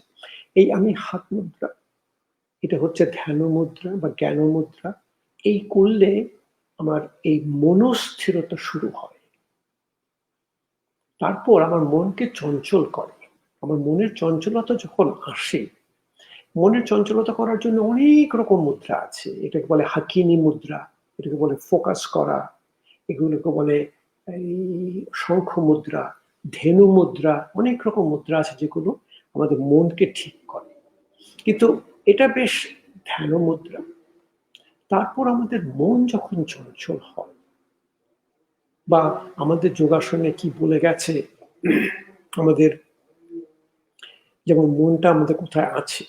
Speaker 2: এই আমি হাত মুদ্রা, এটা হচ্ছে ধ্যান মুদ্রা বা জ্ঞান মুদ্রা। এই করলে আমার এই মনস্থিরতা শুরু হয়। তারপর আমার মনকে চঞ্চল করে। আমার মনের চঞ্চলতা যখন আসে, মনের চঞ্চলতা করার জন্য অনেক রকম মুদ্রা আছে। এটাকে বলে হাকিনি মুদ্রা, এটাকে বলে ফোকাস করা, এগুলোকে বলে এই শঙ্খ মুদ্রা, ধেনু মুদ্রা, অনেক রকম মুদ্রা আছে যেগুলো আমাদের মনকে ঠিক করে। কিন্তু এটা বেশ ধ্যান মুদ্রা। তারপর আমাদের মন যখন চঞ্চল হয়, বা আমাদের যোগাসনে কি বলে গেছে, আমাদের যেমন মনটা আমাদের কোথায় আছে,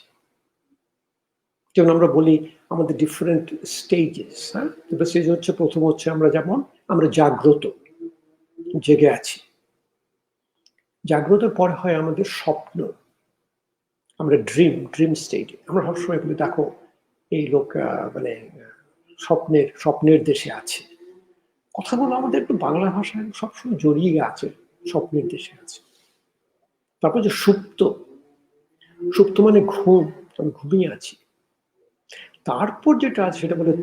Speaker 2: যেমন আমরা বলি আমাদের ডিফারেন্ট স্টেজেস। হ্যাঁ, স্টেজ হচ্ছে, প্রথম হচ্ছে আমরা জাগ্রত, জেগে আছি। জাগ্রতের পরে হয় আমাদের স্বপ্ন, আমরা ড্রিম স্টেজে। আমরা সবসময় বলি দেখো এই লোক মানে স্বপ্নের দেশে আছে। কথাগুলো আমাদের একটু বাংলা ভাষায় সবসময় জড়িয়ে আছে, স্বপ্নের দেশে আছে। তারপর যে সুপ্ত মানে ঘুম, আমি ঘুমিয়ে আছি। তারপর যেটা আছে সেটা বলে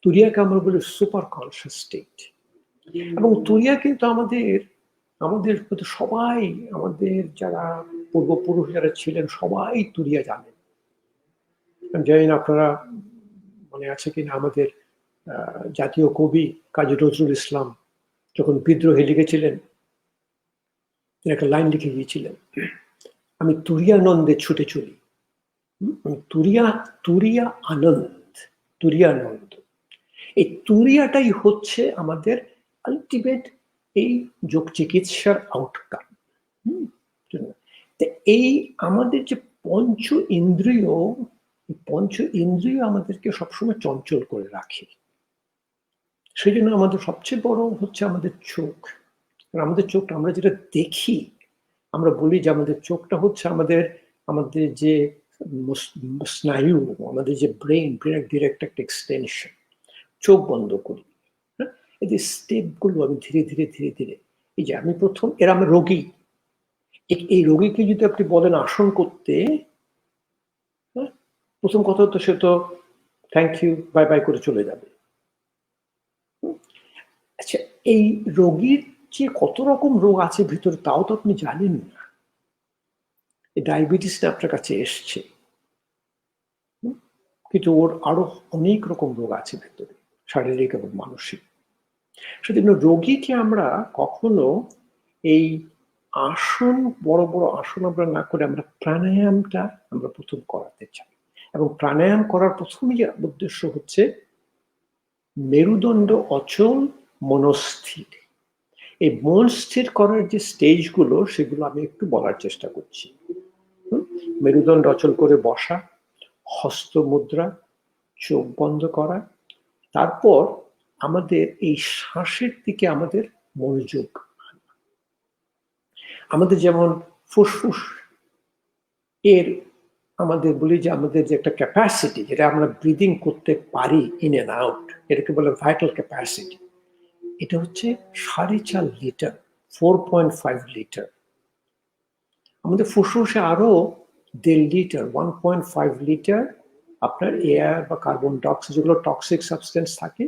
Speaker 2: তুরিয়াকে আমরা বলি সুপার কনসিয়াস স্টেট। এবং তুরিয়া কিন্তু আমাদের সবাই, আমাদের যারা পূর্বপুরুষ যারা ছিলেন সবাই তুরিয়া জানেন। জানি না আপনারা মনে আছে কিনা, আমাদের জাতীয় কবি কাজী নজরুল ইসলাম যখন বিদ্রোহে লিখেছিলেন, তিনি একটা লাইন লিখে গিয়েছিলেন, আমি তুরিয়ানন্দে ছুটে চলি। তুরিয়া আনন্দ। এই তুরিয়াটাই হচ্ছে আমাদের আলটিমেট এই যোগ চিকিৎসার আউটকাম। এই আমাদের যে পঞ্চ ইন্দ্রিয় আমাদেরকে সবসময় চঞ্চল করে রাখে। সেই জন্য আমাদের সবচেয়ে বড় হচ্ছে আমাদের চোখ। আমাদের চোখটা, আমরা যেটা দেখি, আমরা বলি যে আমাদের চোখটা হচ্ছে আমাদের যে স্নায়ু, আমাদের যে ব্রেনের ডিরেক্ট একটা এক্সটেনশন। চোখ বন্ধ করি, হ্যাঁ, এই যে স্টেপগুলো আমি ধীরে ধীরে, এই যে আমি প্রথম আমি রোগী, এই রোগীকে যদি আপনি বলেন আসন করতে, হ্যাঁ, প্রথম কথা তো সে তো থ্যাংক ইউ বাই বাই করে চলে যাবে। আচ্ছা, এই রোগীর যে কত রকম রোগ আছে ভিতরে তাও তো আপনি জানেন না। এই ডায়াবেটিসটা আপনার কাছে এসছে, কিন্তু ওর আরো অনেক রকম রোগ আছে ভেতরে, শারীরিক এবং মানসিক। সেজন্য রোগীকে আমরা কখনো এই আসন, বড় বড় আসন আমরা না করে আমরা প্রাণায়ামটা আমরা প্রথম করাতে চাই। এবং প্রাণায়াম করার প্রথমই উদ্দেশ্য হচ্ছে মেরুদণ্ড অচল, মনস্থির। এই মন স্থির করার যে স্টেজগুলো সেগুলো আমি একটু বলার চেষ্টা করছি। মেরুদণ্ড অচল করে বসা, হস্ত মুদ্রা, চোখ বন্ধ করা, তারপর আমাদের এই শ্বাসের দিকে আমাদের মনোযোগ। আমাদের যেমন ফুসফুস এর আমাদের বলি যে আমাদের যে একটা ক্যাপাসিটি, যেটা আমরা ব্রিদিং করতে পারি ইন এন্ড আউট, এটাকে বলে ভাইটাল ক্যাপাসিটি। এটা হচ্ছে 4.5 লিটার, 4.5 লিটার। আমাদের ফুসফুসে আরো 1.5 লিটার, 1.5 লিটার আপনার এয়ার বা কার্বন ডাইঅক্সাইড, যেগুলো টক্সিক সাবস্টেন্স থাকে,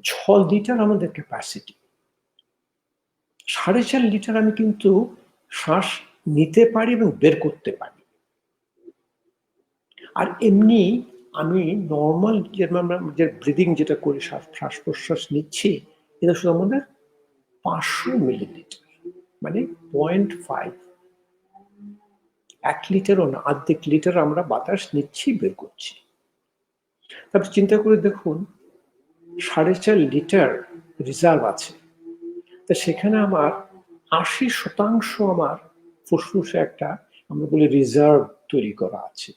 Speaker 2: 6 লিটার আমাদের ক্যাপাসিটি। 4.5 লিটার আমি কিন্তু শ্বাস নিতে পারি এবং বের করতে পারি। আর এমনি আমি নর্মাল আমরা যে ব্রিদিং যেটা করি, শ্বাস প্রশ্বাস নিচ্ছি, এটা শুধু আমাদের 500 মিলিলিটার, মানে 0.5, 1 লিটারও না, অর্ধেক লিটার আমরা বাতাস নিচ্ছি, বের করছি। তারপর চিন্তা করে দেখুন, 4.5 লিটার রিজার্ভ আছে, তা সেখানে আমার 80% আমার ফুসফুসে একটা, আমরা বলি রিজার্ভ তৈরি করা আছে।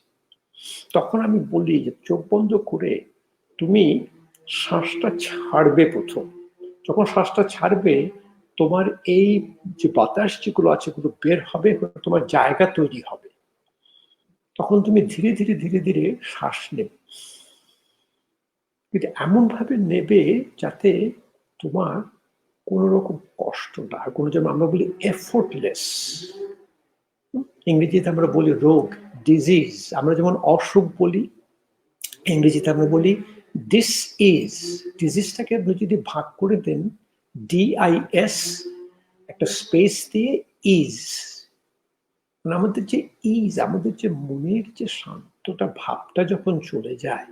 Speaker 2: তখন আমি বলি যে চোখ বন্ধ করে তুমি শ্বাসটা ছাড়বে প্রথম। যখন শ্বাসটা ছাড়বে, তোমার এই যে বাতাস যেগুলো আছে এগুলো বের হবে, তোমার জায়গা তৈরি হবে। তখন তুমি ধীরে ধীরে ধীরে ধীরে শ্বাস নেবে, কিন্তু এমন ভাবে নেবে যাতে তোমার কোন রকম কষ্ট না হয়, কোনো, যেমন আমরা বলি এফোর্টলেস। ইংরেজিতে আমরা বলি রোগ, ডিজিজ। আমরা যেমন অসুখ বলি, ইংরেজিতে আমরা বলি দিস ইজ। ডিজিজটাকে আপনি যদি ভাগ করে দেন, DIS একটা স্পেস দিয়ে ইজ, মানে আমাদের যে ইজ, আমাদের যে মনের যে শান্তটা ভাবটা যখন চলে যায়,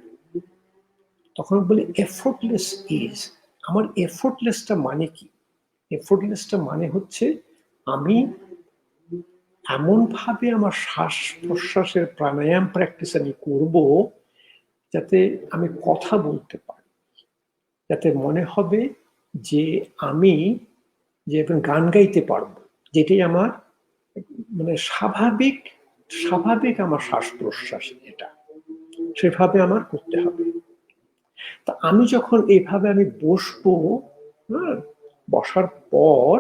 Speaker 2: তখন বলি এফোর্টলেস ইজ। আমার এফোর্টলেসটা মানে কি? এফোর্টলেসটা মানে হচ্ছে আমি এমন ভাবে আমার শ্বাস প্রশ্বাসের প্রাণায়াম প্র্যাকটিস আমি করব যাতে আমি কথা বলতে পারি, যাতে মনে হবে যে আমি যে গান গাইতে পারবো, যেটাই আমার মানে স্বাভাবিক স্বাভাবিক আমার শ্বাস প্রশ্বাস, এটা সেভাবে আমার করতে হবে। তা আমি যখন এইভাবে আমি বসবো, হ্যাঁ, বসার পর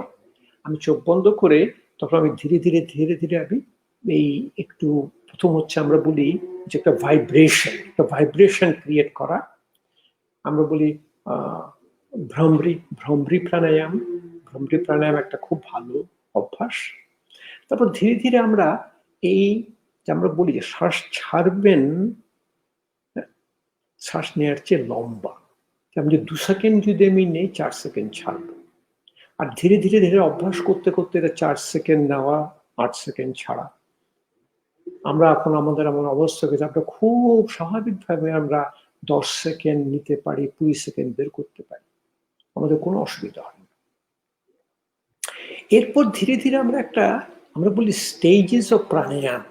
Speaker 2: আমি চোখ বন্ধ করে তখন আমি ধীরে ধীরে ধীরে ধীরে আমি এই একটু, প্রথম হচ্ছে আমরা বলি যে একটা ভাইব্রেশন ক্রিয়েট করা, আমরা বলি ভ্রমরি ভ্রমরি প্রাণায়াম। ভ্রমরি প্রাণায়াম একটা খুব ভালো অভ্যাস। তারপর ধীরে ধীরে আমরা এই যে আমরা বলি যে শ্বাস ছাড়বেন, শ্বাস নেওয়ার চেয়ে লম্বা, আমি যে 2 সেকেন্ড যদি আমি নেই, 4 সেকেন্ড ছাড়বো। আর ধীরে ধীরে ধীরে অভ্যাস করতে করতে এটা 4 সেকেন্ড নেওয়া, 8 সেকেন্ড ছাড়া। আমরা এখন আমাদের এমন অবস্থা হয়েছে, আমরা খুব স্বাভাবিকভাবে আমরা 10 সেকেন্ড নিতে পারি, 20 সেকেন্ড বের করতে পারি, আমাদের কোনো অসুবিধা হয় না। এরপর ধীরে ধীরে আমরা বলি স্টেজেস অফ প্রাণায়াম।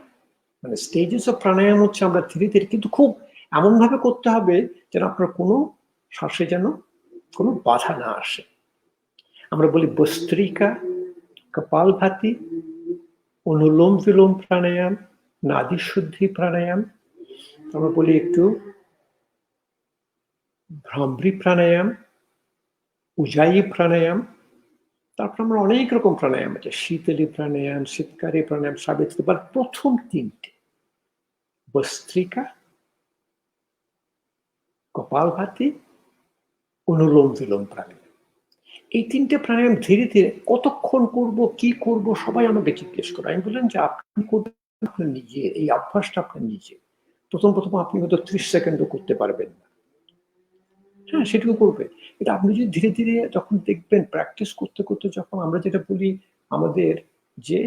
Speaker 2: মানে স্টেজেস অফ প্রাণায়াম হচ্ছে আমরা ধীরে ধীরে, কিন্তু খুব এমন ভাবে করতে হবে যেন আপনার কোনো শ্বাসে যেন কোনো বাধা না আসে। আমরা বলি ভস্ত্রিকা, কপালভাতি, অনুলোম বিলোম প্রাণায়াম, নাদী শুদ্ধি প্রাণায়াম। আমরা বলি একটু ভ্রমরি প্রাণায়াম, উজায়ী প্রাণায়াম। তারপর আমরা অনেক রকম প্রাণায়াম আছে, শীতলী প্রাণায়াম, শীতকারী প্রাণায়াম, সাবিত্রী। বা প্রথম 3টে ভস্ত্রিকা, কপালভাতি, অনুলোম বিলোম প্রাণায়াম। এই 3টে প্রাণায়াম ধীরে ধীরে কতক্ষণ করব, কি করব, সবাই আমাকে জিজ্ঞেস করে। আমি বললাম যে আপনি করবেন আপনার নিজে, এই অভ্যাসটা আপনার নিজে। প্রথম প্রথম আপনি হয়তো 30 সেকেন্ডও করতে পারবেন না, হ্যাঁ, সেটুকু করবে। এটা আপনি যদি ধীরে ধীরে যখন দেখবেন, প্র্যাকটিস করতে করতে, যখন আমরা যেটা বলি আমাদের যে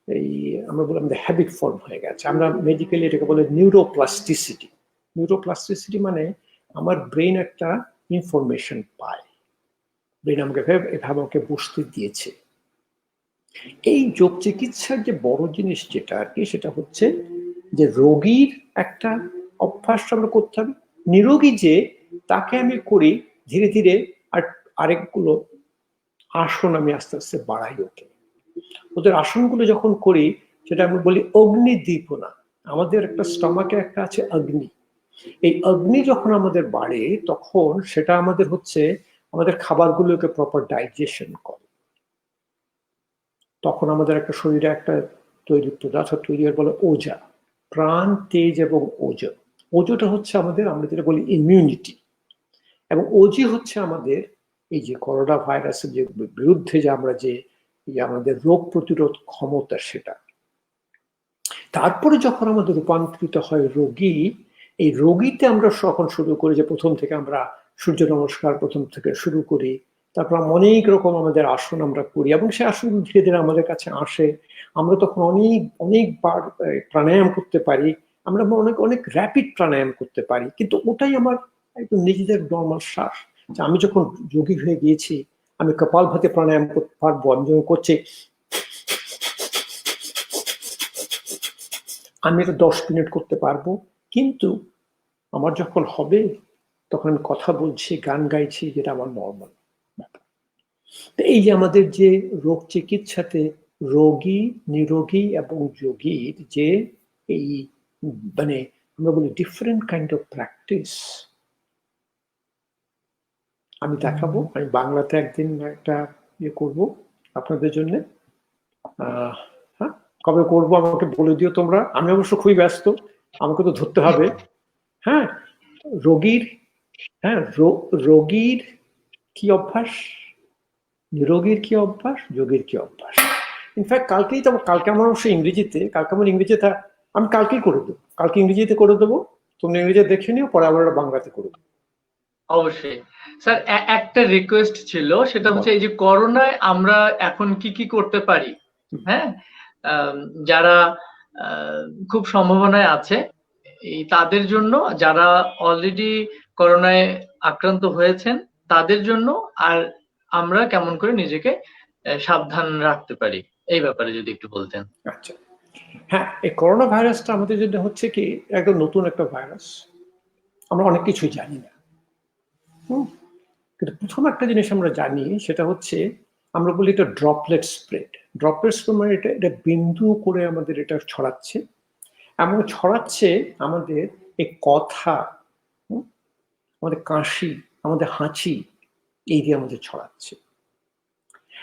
Speaker 2: এই আমরা বলি আমাদের হ্যাবিট ফর্ম হয়ে গেছে, আমরা মেডিকেলি এটাকে বলে নিউরোপ্লাস্টিসিটি। নিউরোপ্লাস্টিসিটি মানে আমার ব্রেন একটা ইনফরমেশন পায়, ব্রেন আমাকে এভাবে আমাকে বসতে দিয়েছে। এই যোগ চিকিৎসার যে বড় জিনিস যেটা আর কি, সেটা হচ্ছে যে রোগীর একটা অভ্যাস আমরা করতে হবে, নিরোগী যে তাকে আমি করি ধীরে ধীরে। আর আরেকগুলো আসন আমি আস্তে আস্তে বাড়াই ওকে। ওদের আসনগুলো যখন করি, সেটা আমি বলি অগ্নিদীপনা। আমাদের একটা স্টমাকে একটা আছে অগ্নি, এই অগ্নি যখন আমাদের বাড়ে, তখন সেটা আমাদের হচ্ছে আমাদের খাবারগুলোকে প্রপার ডাইজেশন করে। তখন আমাদের একটা শরীরে একটা পদার্থ তৈরি হয়, বলে ওজা, প্রাণ, তেজ এবং ওজ। ওজোটা হচ্ছে আমাদের, আমরা যেটা বলি ইমিউনিটি, এবং ওজি হচ্ছে আমাদের এই যে করোনা ভাইরাসের যে বিরুদ্ধে যে আমরা যে আমাদের রোগ প্রতিরোধ ক্ষমতা, সেটা। তারপরে যখন আমাদের রূপান্তরিত হয় রোগী, এই রোগীতে আমরা যখন শুরু করি, যে প্রথম থেকে আমরা সূর্য নমস্কার প্রথম থেকে শুরু করি, তারপর অনেক রকম আমাদের আসন আমরা করি, এবং সে আসন ধীরে ধীরে আমাদের কাছে আসে। আমরা তখন অনেকবার প্রাণায়াম করতে পারি, আমরা অনেক অনেক র্যাপিড প্রাণায়াম করতে পারি, কিন্তু ওটাই আমার একদম নিজেদের নর্মাল শ্বাস। যে আমি যখন যোগী হয়ে গিয়েছি, আমি কপালভাতি প্রাণায়াম করতে পারবো। আমি যখন করছি, আমি এটা 10 মিনিট করতে পারবো। কিন্তু আমার যখন হবে, তখন আমি কথা বলছি, গান গাইছি, যেটা আমার নর্মাল ব্যাপার। তো এই যে আমাদের যে রোগ চিকিৎসাতে রোগী, নিরোগী এবং যোগীর যে এই মানে আমরা বলি ডিফারেন্ট কাইন্ড অফ প্র্যাকটিস, আমি দেখাবো। আমি বাংলাতে একদিন একটা ইয়ে করবো আপনাদের জন্য। হ্যাঁ, কবে করবো আমাকে বলে দিও তোমরা। আমি অবশ্য খুবই ব্যস্ত, আমাকে তো ধরতে হবে। হ্যাঁ, রোগীর, হ্যাঁ, রোগীর কি অভ্যাস, নিরোগীর কি অভ্যাস, যোগীর কি অভ্যাস। ইনফ্যাক্ট কালকেই তো, কালকে আমার অবশ্য ইংরেজিতে, কালকে আমার ইংরেজিতে, আমি কালকেই করে দেবো, কালকে ইংরেজিতে করে দেবো। তুমি ইংরেজিতে দেখে নিও, পরে আবার বাংলাতে করে দেবো।
Speaker 1: অবশ্যই স্যার, একটা রিকোয়েস্ট ছিল, সেটা হচ্ছে এই যে করোনায় আমরা এখন কি কি করতে পারি। হ্যাঁ, আম, যারা খুব সম্ভাবনায় আছে, এই তাদের জন্য, যারা অলরেডি করোনায় আক্রান্ত হয়েছেন তাদের জন্য, আর আমরা কেমন করে নিজেকে সাবধান রাখতে পারি, এই ব্যাপারে যদি একটু বলতেন।
Speaker 2: আচ্ছা, হ্যাঁ, এই করোনা ভাইরাসটা আমাদের জন্য হচ্ছে কি একদম নতুন একটা ভাইরাস, আমরা অনেক কিছুই জানি না। কিন্তু প্রথম একটা জিনিস আমরা জানি, সেটা হচ্ছে আমরা বলি এটা ড্রপলেট স্প্রেড। ড্রপলেট স্প্রেড মানে এটা এটা বিন্দু করে আমাদের এটা ছড়াচ্ছে, এবং ছড়াচ্ছে আমাদের এই কথা, আমাদের কাশি, আমাদের হাঁচি, এই দিয়ে আমাদের ছড়াচ্ছে।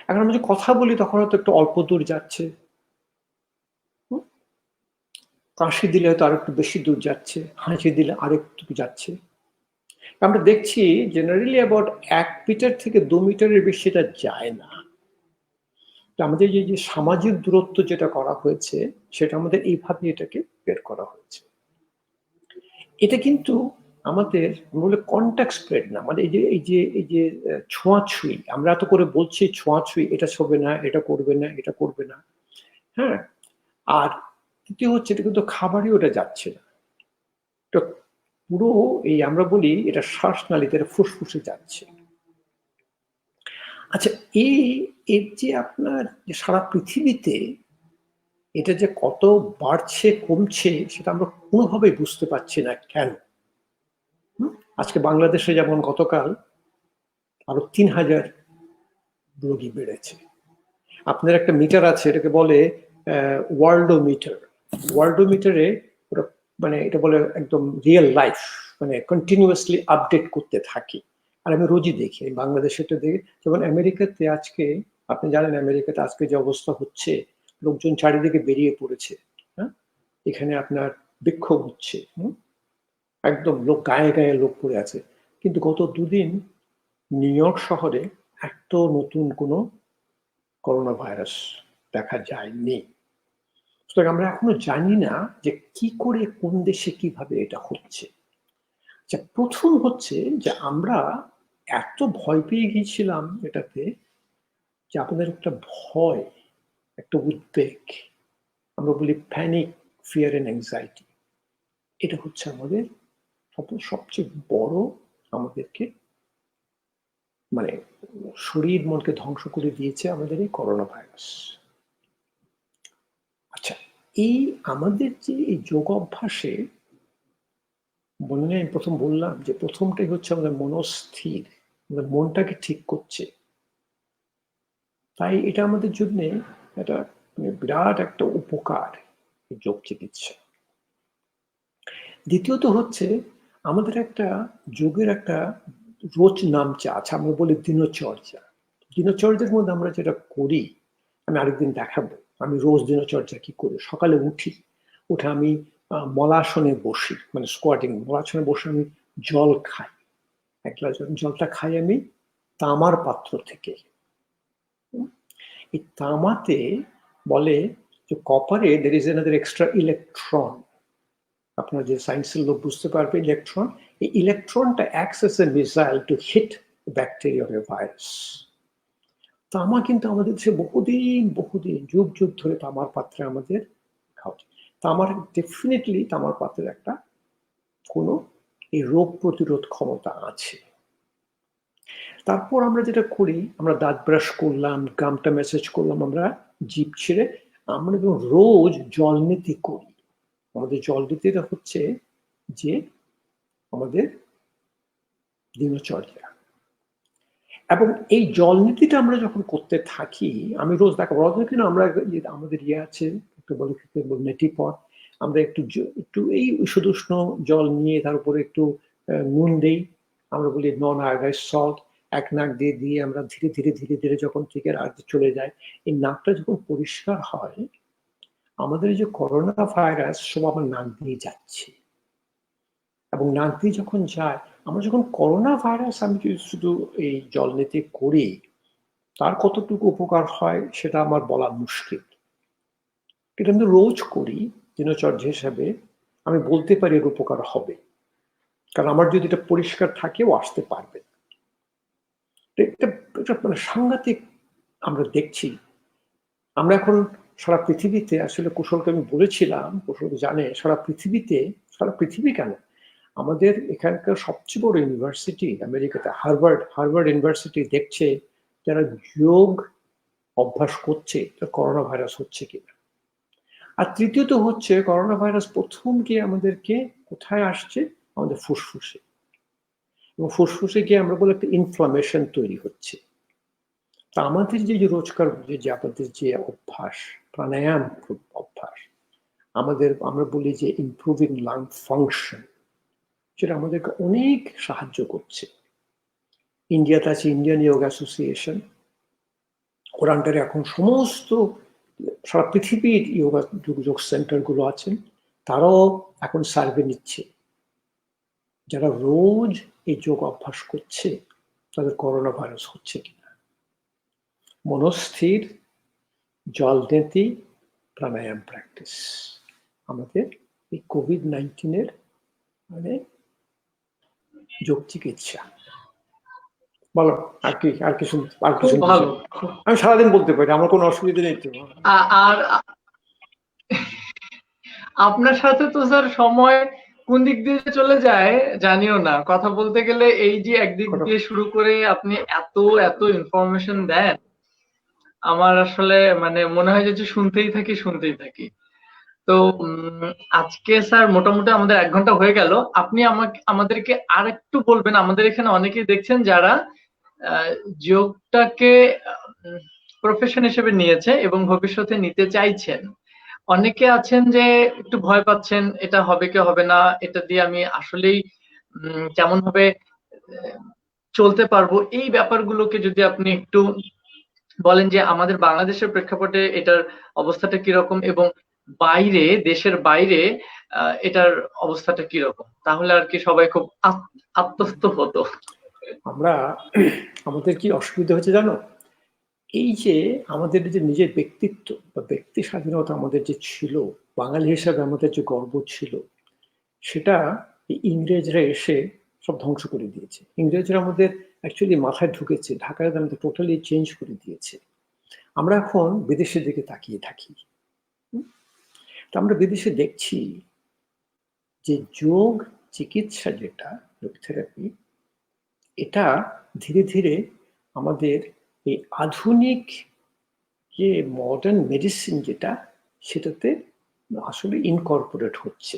Speaker 2: এখন আমরা যে কথা বলি তখন হয়তো একটু অল্প দূর যাচ্ছে, কাশি দিলে হয়তো আরেকটু বেশি দূর যাচ্ছে, হাঁচি দিলে আরেকটু যাচ্ছে। আমরা দেখছি জেনারেলি অ্যাবাউট 1 মিটার থেকে 2 মিটারের বেশি এটা যায় না। আমাদের যে সামাজিক দূরত্ব যেটা করা হয়েছে, সেটা আমাদের এইভাবে এটাকে বের করা হয়েছে। এটা কিন্তু আমাদের বলে কন্ট্যাক্ট স্প্রেড না, মানে এই যে ছোঁয়াছুঁই, আমরা এত করে বলছি ছোঁয়াছুঁই, এটা ছবে না, এটা করবে না, এটা করবে না। হ্যাঁ, আর দ্বিতীয় হচ্ছে এটা কিন্তু খাবারই ওটা যাচ্ছে না, এটা পুরো এই আমরা বলি এটা শ্বাসনালীতে, এটা ফুসফুসে যাচ্ছে। আচ্ছা, এর যে আপনার যে সারা পৃথিবীতে এটা যে কত বাড়ছে কমছে, সেটা আমরা কোনোভাবেই বুঝতে পারছি না কেন। আজকে বাংলাদেশে যেমন গতকাল আরো 3,000 রোগী বেড়েছে। আপনার একটা মিটার আছে, এটাকে বলে ওয়ার্ল্ডোমিটার। ওয়ার্ল্ডোমিটারে ওটা মানে এটা বলে একদম রিয়েল লাইফ, মানে কন্টিনিউয়াসলি আপডেট করতে থাকি। আর আমি রোজই দেখি, বাংলাদেশেটা দেখি। যেমন আমেরিকাতে আজকে, আপনি জানেন আমেরিকাতে আজকে যে অবস্থা হচ্ছে, লোকজন চারিদিকে বেরিয়ে পড়েছে। হ্যাঁ, এখানে আপনার বিক্ষোভ হচ্ছে, একদম লোক গায়ে গায়ে লোক পড়ে আছে। কিন্তু গত দুদিন নিউ ইয়র্ক শহরে এত নতুন কোনো করোনা ভাইরাস দেখা যায়নি। সুতরাং আমরা এখনো জানি না যে কি করে কোন দেশে কিভাবে এটা হচ্ছে। আচ্ছা, প্রথম হচ্ছে যে আমরা এত ভয় পেয়ে গিয়েছিলাম এটাতে, যে আপনাদের একটা ভয়, একটা উদ্বেগ, আমরা বলি প্যানিক, ফিয়ার এন্ড অ্যাংজাইটি, এটা হচ্ছে আমাদের সবচেয়ে বড় আমাদেরকে মানে শরীর মনকে ধ্বংস করে দিয়েছে আমাদের এই করোনা ভাইরাস। আচ্ছা, এই আমাদের যে এই যোগ অভ্যাসে, মনে নেই আমি প্রথম বললাম যে প্রথমটাই হচ্ছে আমাদের মনস্থির, আমাদের মনটাকে ঠিক করছে। তাই এটা আমাদের জন্য একটা বিরাট একটা উপকার যোগ চিকিৎসা। দ্বিতীয়ত হচ্ছে আমাদের একটা যোগের একটা রোজ নামচা আছে, আমরা বলি দিনচর্যা। দিনচর্যার মধ্যে আমরা যেটা করি, আমি আরেকদিন দেখাবো আমি রোজ দিনচর্যা কি করি। সকালে উঠে আমি মলাসনে বসি, মানে স্কোয়াটিং, মলাসনে বসে আমি জল খাই। এক গ্লাস জলটা খাই আমি তামার পাত্র থেকে। এই তামাতে বলে যে কপারে there is another extra electron. আপনার যে সায়েন্সের লোক বুঝতে পারবে, ইলেকট্রন, এই ইলেকট্রনটা acts as a missile to hit bacteria or virus. তামা কিন্তু আমাদের সে বহুদিন যুগ যুগ ধরে তামার পাত্রে আমাদের খাওয়া। তামার ডেফিনেটলি তামার পাতের একটা কোনো এই রোগ প্রতিরোধ ক্ষমতা আছে। তারপর আমরা যেটা করি, আমরা দাঁত ব্রাশ করলাম, গামটা ম্যাসেজ করলাম, আমরা জিভ ছেড়ে আমরা রোজ জলনীতি করি। আমাদের জলনীতিটা হচ্ছে যে আমাদের দিনচর্যা, এবং এই জলনীতিটা আমরা যখন করতে থাকি, আমি রোজ দেখাবো কিন্তু আমরা আমাদের আছে একটু বলে নেটি পট, আমরা একটু এই সুদুষ্ণ জল নিয়ে তার উপরে একটু নুন দেই, আমরা বলি নন আয়োডাইজড সল্ট, এক নাক দিয়ে দিয়ে আমরা ধীরে ধীরে ধীরে ধীরে যখন থেকে আর চলে যায়, এই নাকটা যখন পরিষ্কার হয়, আমাদের যে করোনা ভাইরাস সব আমার নাক দিয়ে যাচ্ছে, এবং নাক দিয়ে যখন যায়, আমরা যখন করোনা ভাইরাস আমি যদি শুধু এই জলনীতি করি, তার কতটুকু উপকার হয় সেটা আমার বলা মুশকিল। কিন্তু আমি রোজ করি দিনচর্যা হিসাবে, আমি বলতে পারি এর উপকার হবে, কারণ আমার যদি এটা পরিষ্কার থাকেও আসতে পারবে। এটা মানে সাংঘাতিক। আমরা দেখছি, আমরা এখন সারা পৃথিবীতে, আসলে কুশলকে আমি বলেছিলাম, কুশল জানে, সারা পৃথিবী কেন, আমাদের এখানকার সবচেয়ে বড় ইউনিভার্সিটি আমেরিকাতে হার্ভার্ড ইউনিভার্সিটি দেখছে যারা যোগ অভ্যাস করছে তার করোনা ভাইরাস হচ্ছে কিনা। আর তৃতীয়ত হচ্ছে, করোনা ভাইরাস প্রথম গিয়ে আমাদেরকে কোথায় আসছে, আমাদের ফুসফুসে, এবং ফুসফুসে গিয়ে আমরা বলে একটা ইনফ্লামেশন তৈরি হচ্ছে। তা আমাদের যে রোজকার যে আমাদের যে অভ্যাস, প্রাণায়াম অভ্যাস, আমরা বলি যে ইমপ্রুভিং লাং ফাংশন, সেটা আমাদেরকে অনেক সাহায্য করছে। ইন্ডিয়াতে আছে ইন্ডিয়ান যোগ অ্যাসোসিয়েশন, ওর আন্ডারে এখন সমস্ত সারা পৃথিবীর যোগা যোগ সেন্টারগুলো আছেন, তারাও এখন সার্ভে নিচ্ছে যারা রোজ এই যোগ অভ্যাস করছে তাদের করোনা ভাইরাস হচ্ছে কিনা। মনস্থির, জলনীতি, প্রাণায়াম প্র্যাকটিস আমাদের এই কোভিড-19 মানে যোগ চিকিৎসা। বলো আর কি, আর কিছু
Speaker 1: ভালো।
Speaker 2: আমি সারাদিন বলতে পারি, আমার কোনো অসুবিধা নেই তো।
Speaker 1: আর আপনার সাথে তো স্যার সময় কোন দিক দিয়ে চলে যায় জানিও না, কথা বলতে গেলে এই যে একদিক দিয়ে শুরু করে আপনি এত এত ইনফরমেশন দেন, আমার আসলে মানে মনে হয় যে শুনতেই থাকি। তো আজকে স্যার মোটামুটি আমাদের 1 ঘন্টা হয়ে গেল। আপনি আমাদেরকে আরেকটু বলবেন, আমাদের এখানে অনেকেই দেখছেন যারা যোগটাকে প্রফেশন হিসেবে নিয়েছে এবং ভবিষ্যতে নিতে চাইছেন। অনেকে আছেন যে একটু ভয় পাচ্ছেন, এটা হবে কি হবে না, এটা দিয়ে আমি আসলেই কেমন ভাবে চলতে পারবো, এই ব্যাপারগুলোকে যদি আপনি একটু বলেন যে আমাদের বাংলাদেশের প্রেক্ষাপটে এটার অবস্থাটা কিরকম, এবং দেশের বাইরে এটার অবস্থাটা কিরকম, তাহলে আর কি সবাই খুব আত্মস্থ হতো।
Speaker 2: আমাদের কি অসুবিধা হচ্ছে জানো, এই যে আমাদের যে নিজের ব্যক্তিত্ব বা ব্যক্তি স্বাধীনতা আমাদের যে ছিল, বাঙালি হিসাবে আমাদের যে গর্ব ছিল, সেটা ইংরেজরা এসে সব ধ্বংস করে দিয়েছে। ইংরেজরা আমাদের অ্যাকচুয়ালি মাথায় ঢুকেছে, ঢাকায় আমাদের টোটালি চেঞ্জ করে দিয়েছে। আমরা এখন বিদেশের দিকে তাকিয়ে থাকি। তো আমরা বিদেশে দেখছি যে যোগ চিকিৎসা, যেটা যোগ থেরাপি, এটা ধীরে ধীরে আমাদের এই আধুনিক যে মডার্ন মেডিসিন যেটা, সেটাতে আসলে ইনকর্পোরেট হচ্ছে,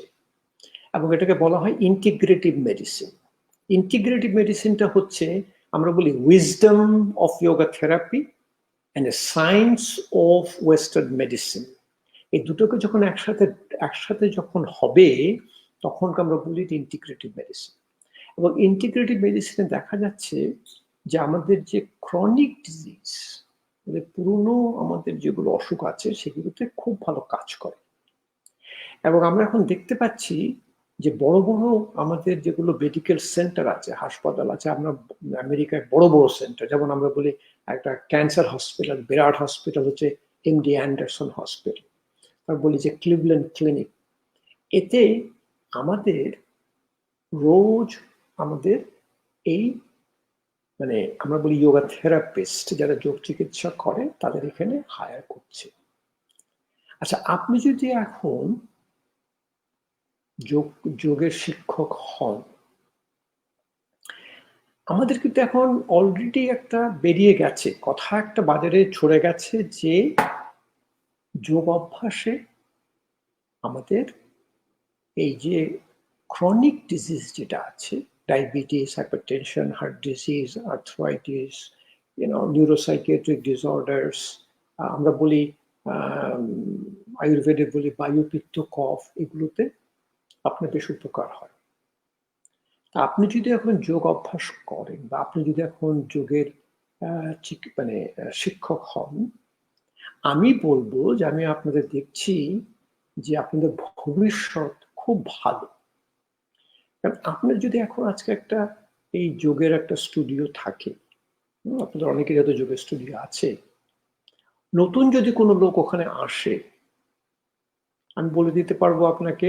Speaker 2: এবং এটাকে বলা হয় ইন্টিগ্রেটিভ মেডিসিন। ইন্টিগ্রেটিভ মেডিসিনটা হচ্ছে, আমরা বলি wisdom of yoga therapy and a science of western medicine. এই দুটোকে যখন একসাথে যখন হবে, তখন আমরা বলি ইন্টিগ্রেটিভ মেডিসিন। এবং ইন্টিগ্রেটিভ মেডিসিনে দেখা যাচ্ছে যে আমাদের যে ক্রনিক ডিজিজ, মানে পুরনো আমাদের যেগুলো অসুখ আছে, সেগুলোতে খুব ভালো কাজ করে। এবং আমরা এখন দেখতে পাচ্ছি যে বড় বড় আমাদের যেগুলো মেডিকেল সেন্টার আছে, হাসপাতাল আছে, আমরা আমেরিকায় বড় বড় সেন্টার, যেমন আমরা বলি একটা ক্যান্সার হসপিটাল, বিরাট হসপিটাল হচ্ছে এমডি অ্যান্ডারসন হসপিটাল, আর বলি যে ক্লিভল্যান্ড ক্লিনিক। এতে আমাদের রোজ আমাদের এই মানে আমরা বলি যোগা থেরাপিস্ট যারা যোগ চিকিৎসা করে, তাদের এখানে হায়ার করছে। আচ্ছা, আপনি যদি এখন যোগের শিক্ষক হন, আমাদের কিন্তু এখন অলরেডি একটা বেরিয়ে গেছে কথা, একটা বাজারে ছড়ে গেছে যে যোগ অভ্যাসে আমাদের এই যে ক্রনিক ডিজিজ যেটা আছে, diabetes, hypertension, heart disease, arthritis, neuropsychiatric disorders, আমরা বলি আয়ুর্বেদে বলি বায়ুপিত্ত, কফ, এগুলোতে আপনার বেশ উপকার হয়। আপনি যদি এখন যোগ অভ্যাস করেন বা আপনি যদি এখন যোগের মানে শিক্ষক হন, আমি বলবো যে আমি আপনাদের দেখছি যে আপনাদের ভবিষ্যৎ খুব ভালো। কারণ আপনার যদি এখন আজকে একটা এই যোগের একটা স্টুডিও থাকে, আপনাদের অনেকের হয়তো যোগের স্টুডিও আছে, নতুন যদি কোনো লোক ওখানে আসে, আমি বলে দিতে পারবো আপনাকে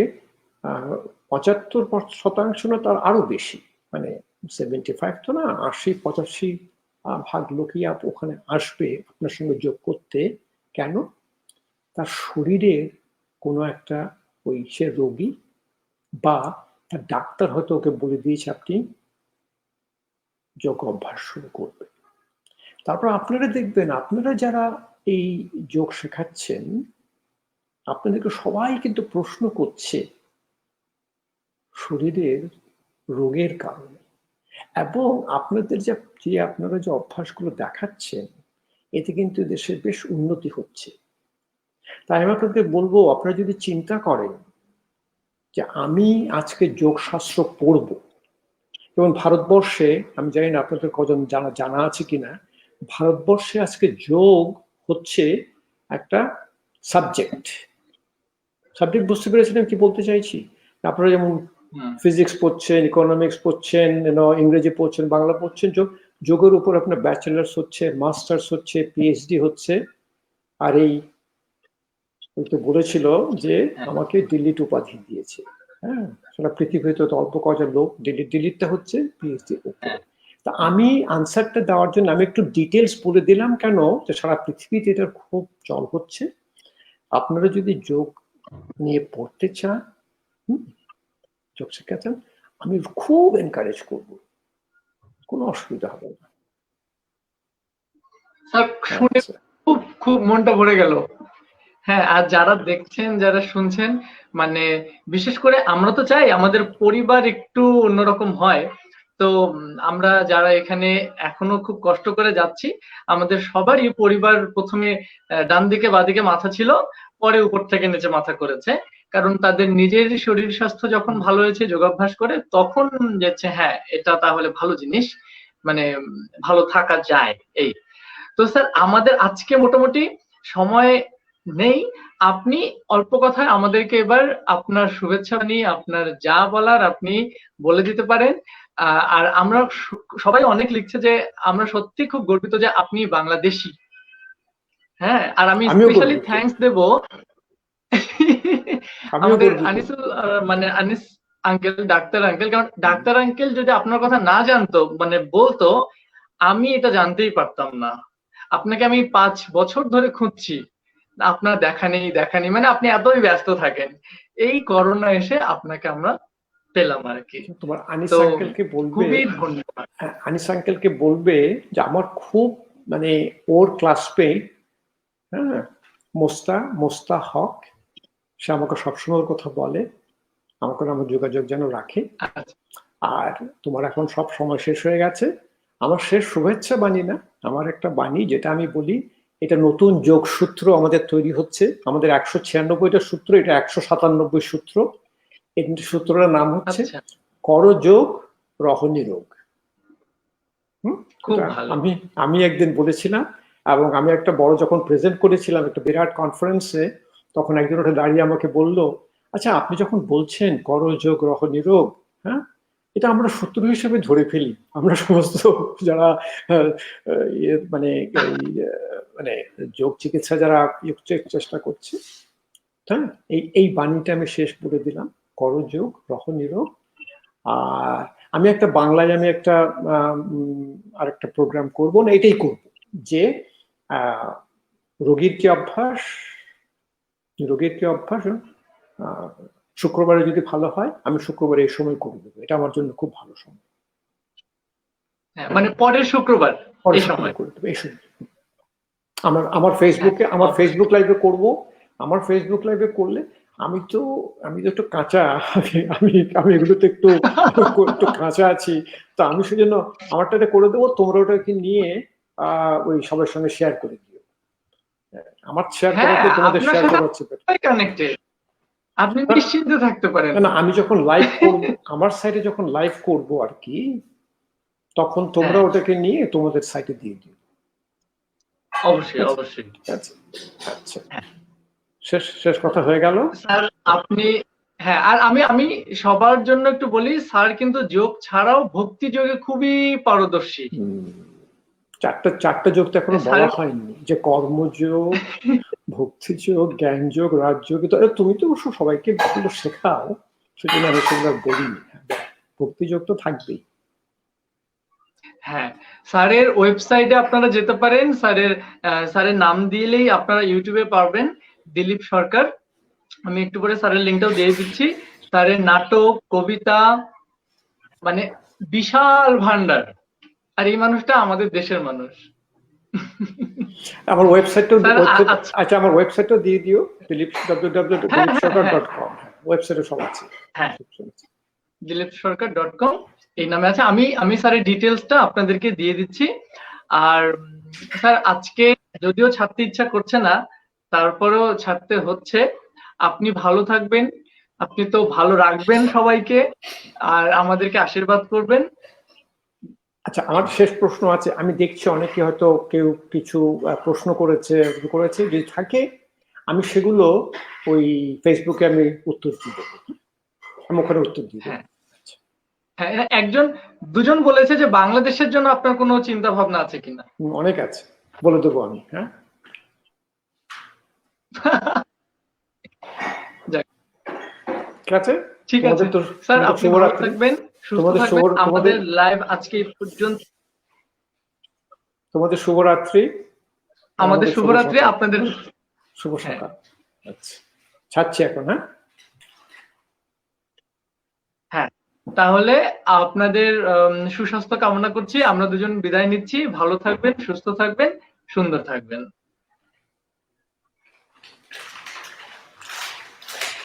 Speaker 2: 75% না, তার আরো বেশি, মানে 75 তো না, 80-85 ভাগ লোকই ওখানে আসবে আপনার সঙ্গে যোগ করতে। কেন? তার শরীরের কোনো একটা সে রোগী বা তার ডাক্তার হয়তো ওকে বলে দিয়েছে আপনি যোগ অভ্যাস শুরু করবে। তারপর আপনারা দেখবেন, আপনারা যারা এই যোগ শেখাচ্ছেন, আপনাদেরকে সবাই কিন্তু প্রশ্ন করছে শরীরের রোগের কারণে, এবং আপনাদের যে আপনারা যে অভ্যাসগুলো দেখাচ্ছেন, এতে কিন্তু দেশের বেশ উন্নতি হচ্ছে। তাই আমি আপনাদের বলবো, আপনারা যদি চিন্তা করেন যে আমি আজকে যোগশাস্ত্র পড়ব, যেমন ভারতবর্ষে, আমি জানি না আপনাদের কজন জানা আছে কিনা, ভারতবর্ষে আজকে যোগ হচ্ছে একটা সাবজেক্ট। বুঝতে পেরেছিলেন কি বলতে চাইছি? আপনারা যেমন ফিজিক্স পড়ছেন, ইকোনমিক্স পড়ছেন, ইংরেজি পড়ছেন, বাংলা পড়ছেন, যোগের উপর আপনার ব্যাচেলার্স হচ্ছে, মাস্টার্স হচ্ছে, পিএইচডি হচ্ছে। আর এই তো বলেছিল যে আমাকে ডিলিট উপাধি দিয়েছে, হ্যাঁ, সারা পৃথিবীতে তো অল্প কজন লোক ডিলিটটা হচ্ছে পিএইচডি উপরে। তা আমি আনসারটা দেওয়ার জন্য আমি একটু ডিটেলস বলে দিলাম, কেন যে সারা পৃথিবীতে এটার খুব চল হচ্ছে। আপনারা যদি যোগ নিয়ে পড়তে চান, যোগ শিখাচ্ছেন, আমি খুব এনকারেজ করব, কোনো অসুবিধা হবে না।
Speaker 1: শুনে খুব খুব মনটা ভরে গেল। হ্যাঁ, আর যারা দেখছেন, যারা শুনছেন, মানে বিশেষ করে আমরা তো চাই আমাদের পরিবার একটু অন্যরকম হয়। তো আমরা যারা এখানে এখনো খুব কষ্ট করে যাচ্ছি, আমাদের সবারই পরিবার প্রথমে ডান দিকে বাদিকে মাথা ছিল, পরে উপর থেকে নিচে মাথা করেছে। কারণ তাদের নিজের শরীর স্বাস্থ্য যখন ভালো হয়েছে যোগাভ্যাস করে, তখন যাচ্ছে হ্যাঁ এটা তাহলে ভালো জিনিস, মানে ভালো থাকা যায়। এই তো স্যার, আমাদের আজকে মোটামুটি সময় নেই। আপনি অল্প কথায় আমাদেরকে এবার আপনার শুভেচ্ছা নিয়ে আপনার যা বলার আপনি বলে দিতে পারেন। আর আমরা সবাই অনেক লিখছে যে আমরা সত্যি খুব গর্বিত যে আপনি বাংলাদেশী। হ্যাঁ, আর আমি স্পেশালি থ্যাঙ্কস দেব আমাদের আনিসুল, মানে আনিস আঙ্কেল, ডাক্তার আঙ্কেল। কারণ ডাক্তার আঙ্কেল যদি আপনার কথা না জানতো, মানে বলতো, আমি এটা জানতেই পারতাম না। আপনাকে আমি 5 বছর ধরে খুঁজছি, আপনার দেখা নেই, মানে আপনি এতই ব্যস্ত থাকেন। এই করোনা এসে আপনাকে আমরা পেলাম আর কি।
Speaker 2: তোমার আনিস
Speaker 1: তো
Speaker 2: আঙ্কেলকে বলবে,
Speaker 1: খুবই ধন্যবাদ।
Speaker 2: আনিস আঙ্কেলকে বলবে যে আমার খুব, মানে ওর ক্লাসমেট, হ্যাঁ, মোস্তা হক, সে আমাকে সবসময় কথা বলে, আমাকে আমার যোগাযোগ যেন রাখে। আর তোমার এখন সব সময় শেষ হয়ে গেছে, আমার শেষ শুভেচ্ছা বাণী না, আমার একটা বাণী, যেটা আমি বলি, এটা নতুন যোগ সূত্র আমাদের তৈরি হচ্ছে, আমাদের 196টা সূত্র, এটা 197 সূত্র। এই সূত্রটার নাম হচ্ছে করযোগ রহনিরোগ। আমি একদিন বলেছিলাম, এবং আমি একটা বড় যখন প্রেজেন্ট করেছিলাম একটা বিরাট কনফারেন্সে, তখন একজন ওটা দাঁড়িয়ে আমাকে বলল, আচ্ছা আপনি যখন বলছেন করযোগ রহনিরোগ, হ্যাঁ, এটা আমরা সূত্র হিসেবে ধরে ফেলি, আমরা সমস্ত যারা মানে মানে যোগ চিকিৎসা যারা চেষ্টা করছে, হ্যাঁ, এই বাণীটা আমি শেষ বলে দিলাম, করযোগ রহনিরোগ। আর আমি একটা বাংলায় আমি একটা আরেকটা প্রোগ্রাম করব না, এটাই করব যে রোগীর কি অভ্যাস শুক্রবারে যদি ভালো হয় আমি শুক্রবারে এই সময় করে দেবো, এটা আমার জন্য খুব ভালো সময়।
Speaker 1: হ্যাঁ, মানে পরের শুক্রবার
Speaker 2: পরে
Speaker 1: এই
Speaker 2: শুক্রবার
Speaker 1: সময়।
Speaker 2: করে দেবো এই সময়। আমার ফেসবুকে আমার ফেসবুক লাইভে করব। আমার ফেসবুক লাইভে করলে আমি তো একটু কাঁচা, আমি আমি এগুলোতে একটু একটু কাঁচা আছি। তো আমি সেজন্য আমারটাতে করে দেবো, তোমরা ওটাকে নিয়ে ওই সবার সঙ্গে শেয়ার করে দিও। আমার শেয়ার
Speaker 1: হ্যাঁ,
Speaker 2: করাতে তোমাদের
Speaker 1: আপনার
Speaker 2: শেয়ার
Speaker 1: সাথে
Speaker 2: করা হচ্ছে better।
Speaker 1: কানেক্টেড, আপনি নিশ্চিন্ত থাকতে পারেন।
Speaker 2: না আমি যখন লাইভ করব, আমার সাইটে যখন লাইভ করব আর কি, তখন তোমরা
Speaker 1: হ্যাঁ,
Speaker 2: ওটাকে নিয়ে তোমাদের সাইটে দিয়ে দিও।
Speaker 1: অবশ্যই অবশ্যই।
Speaker 2: ঠিক আছে, আচ্ছা, শেষ শেষ কথা হয়ে গেল।
Speaker 1: স্যার আপনি, হ্যাঁ, আর আমি আমি সবার জন্য একটু বলি, স্যার কিন্তু যোগ ছাড়াও ভক্তি যোগে খুবই পারদর্শী।
Speaker 2: চারটা যোগ তো এখনো বলা
Speaker 1: স্যার
Speaker 2: হয়নি, যে কর্মযোগ, ভক্তিযোগ, জ্ঞানযোগ, রাজযোগ। তো তুমি তো অবশ্য সবাইকে ভালো শেখাও, সেজন্য আমি সেগুলো বলিনি। ভক্তিযোগ তো থাকবেই।
Speaker 1: হ্যাঁ, স্যারের ওয়েবসাইটে আপনারা যেতে পারেন, স্যারের নাম দিলেই আপনারা ইউটিউবে পারবেন, দিলীপ সরকার। আমি একটু পরে স্যারের লিঙ্কটাও দিয়ে দিচ্ছি। স্যারের নাটক, কবিতা, মানে বিশাল ভান্ডার। আর এই মানুষটা আমাদের দেশের মানুষ।
Speaker 2: আমার ওয়েবসাইটটাও
Speaker 1: স্যার
Speaker 2: আচ্ছা আমার ওয়েবসাইটটাও দিয়ে দিও,
Speaker 1: হ্যাঁ হ্যাঁ হ্যাঁ
Speaker 2: www.dilipsarkar.com। ওয়েবসাইটে সব আছে।
Speaker 1: হ্যাঁ, dilipsarkar.com এই নামে আছে। আমি স্যারের ডিটেলসটা আপনাদেরকে দিয়ে দিচ্ছি। আর স্যার আজকে যদিও ছাড়তে ইচ্ছা করছে না, তারপরেও ছাড়তে হচ্ছে। আপনি ভালো থাকবেন, আপনি তো ভালো রাখবেন সবাইকে, আর আমাদেরকে আশীর্বাদ করবেন।
Speaker 2: আচ্ছা আমার শেষ প্রশ্ন আছে, আমি দেখছি অনেকে হয়তো কেউ কিছু প্রশ্ন করেছে, যদি থাকে আমি সেগুলো ওই ফেসবুকে আমি উত্তর দিয়ে দেবো, আমি ওখানে উত্তর দিয়ে দেবো।
Speaker 1: হ্যাঁ, একজন দুজন বলেছে যে বাংলাদেশের জন্য আপনার কোনো চিন্তা ভাবনা আছে কিনা।
Speaker 2: অনেক আছে, বলে দেবো আমি। হ্যাঁ, ঠিক আছে,
Speaker 1: ঠিক আছে স্যার, আপনি ভালো থাকবেন, সুস্থ থাকবেন। আমাদের লাইভ আজকে এই পর্যন্ত।
Speaker 2: তোমাদের শুভরাত্রি।
Speaker 1: আমাদের শুভরাত্রি, আপনাদের
Speaker 2: শুভ সকাল। আচ্ছা, ছাড়ছি এখন। হ্যাঁ
Speaker 1: হ্যাঁ, তাহলে আপনাদের সুস্বাস্থ্য কামনা করছি। আমরা দুজন বিদায় নিচ্ছি। ভালো থাকবেন, সুস্থ থাকবেন, সুন্দর থাকবেন।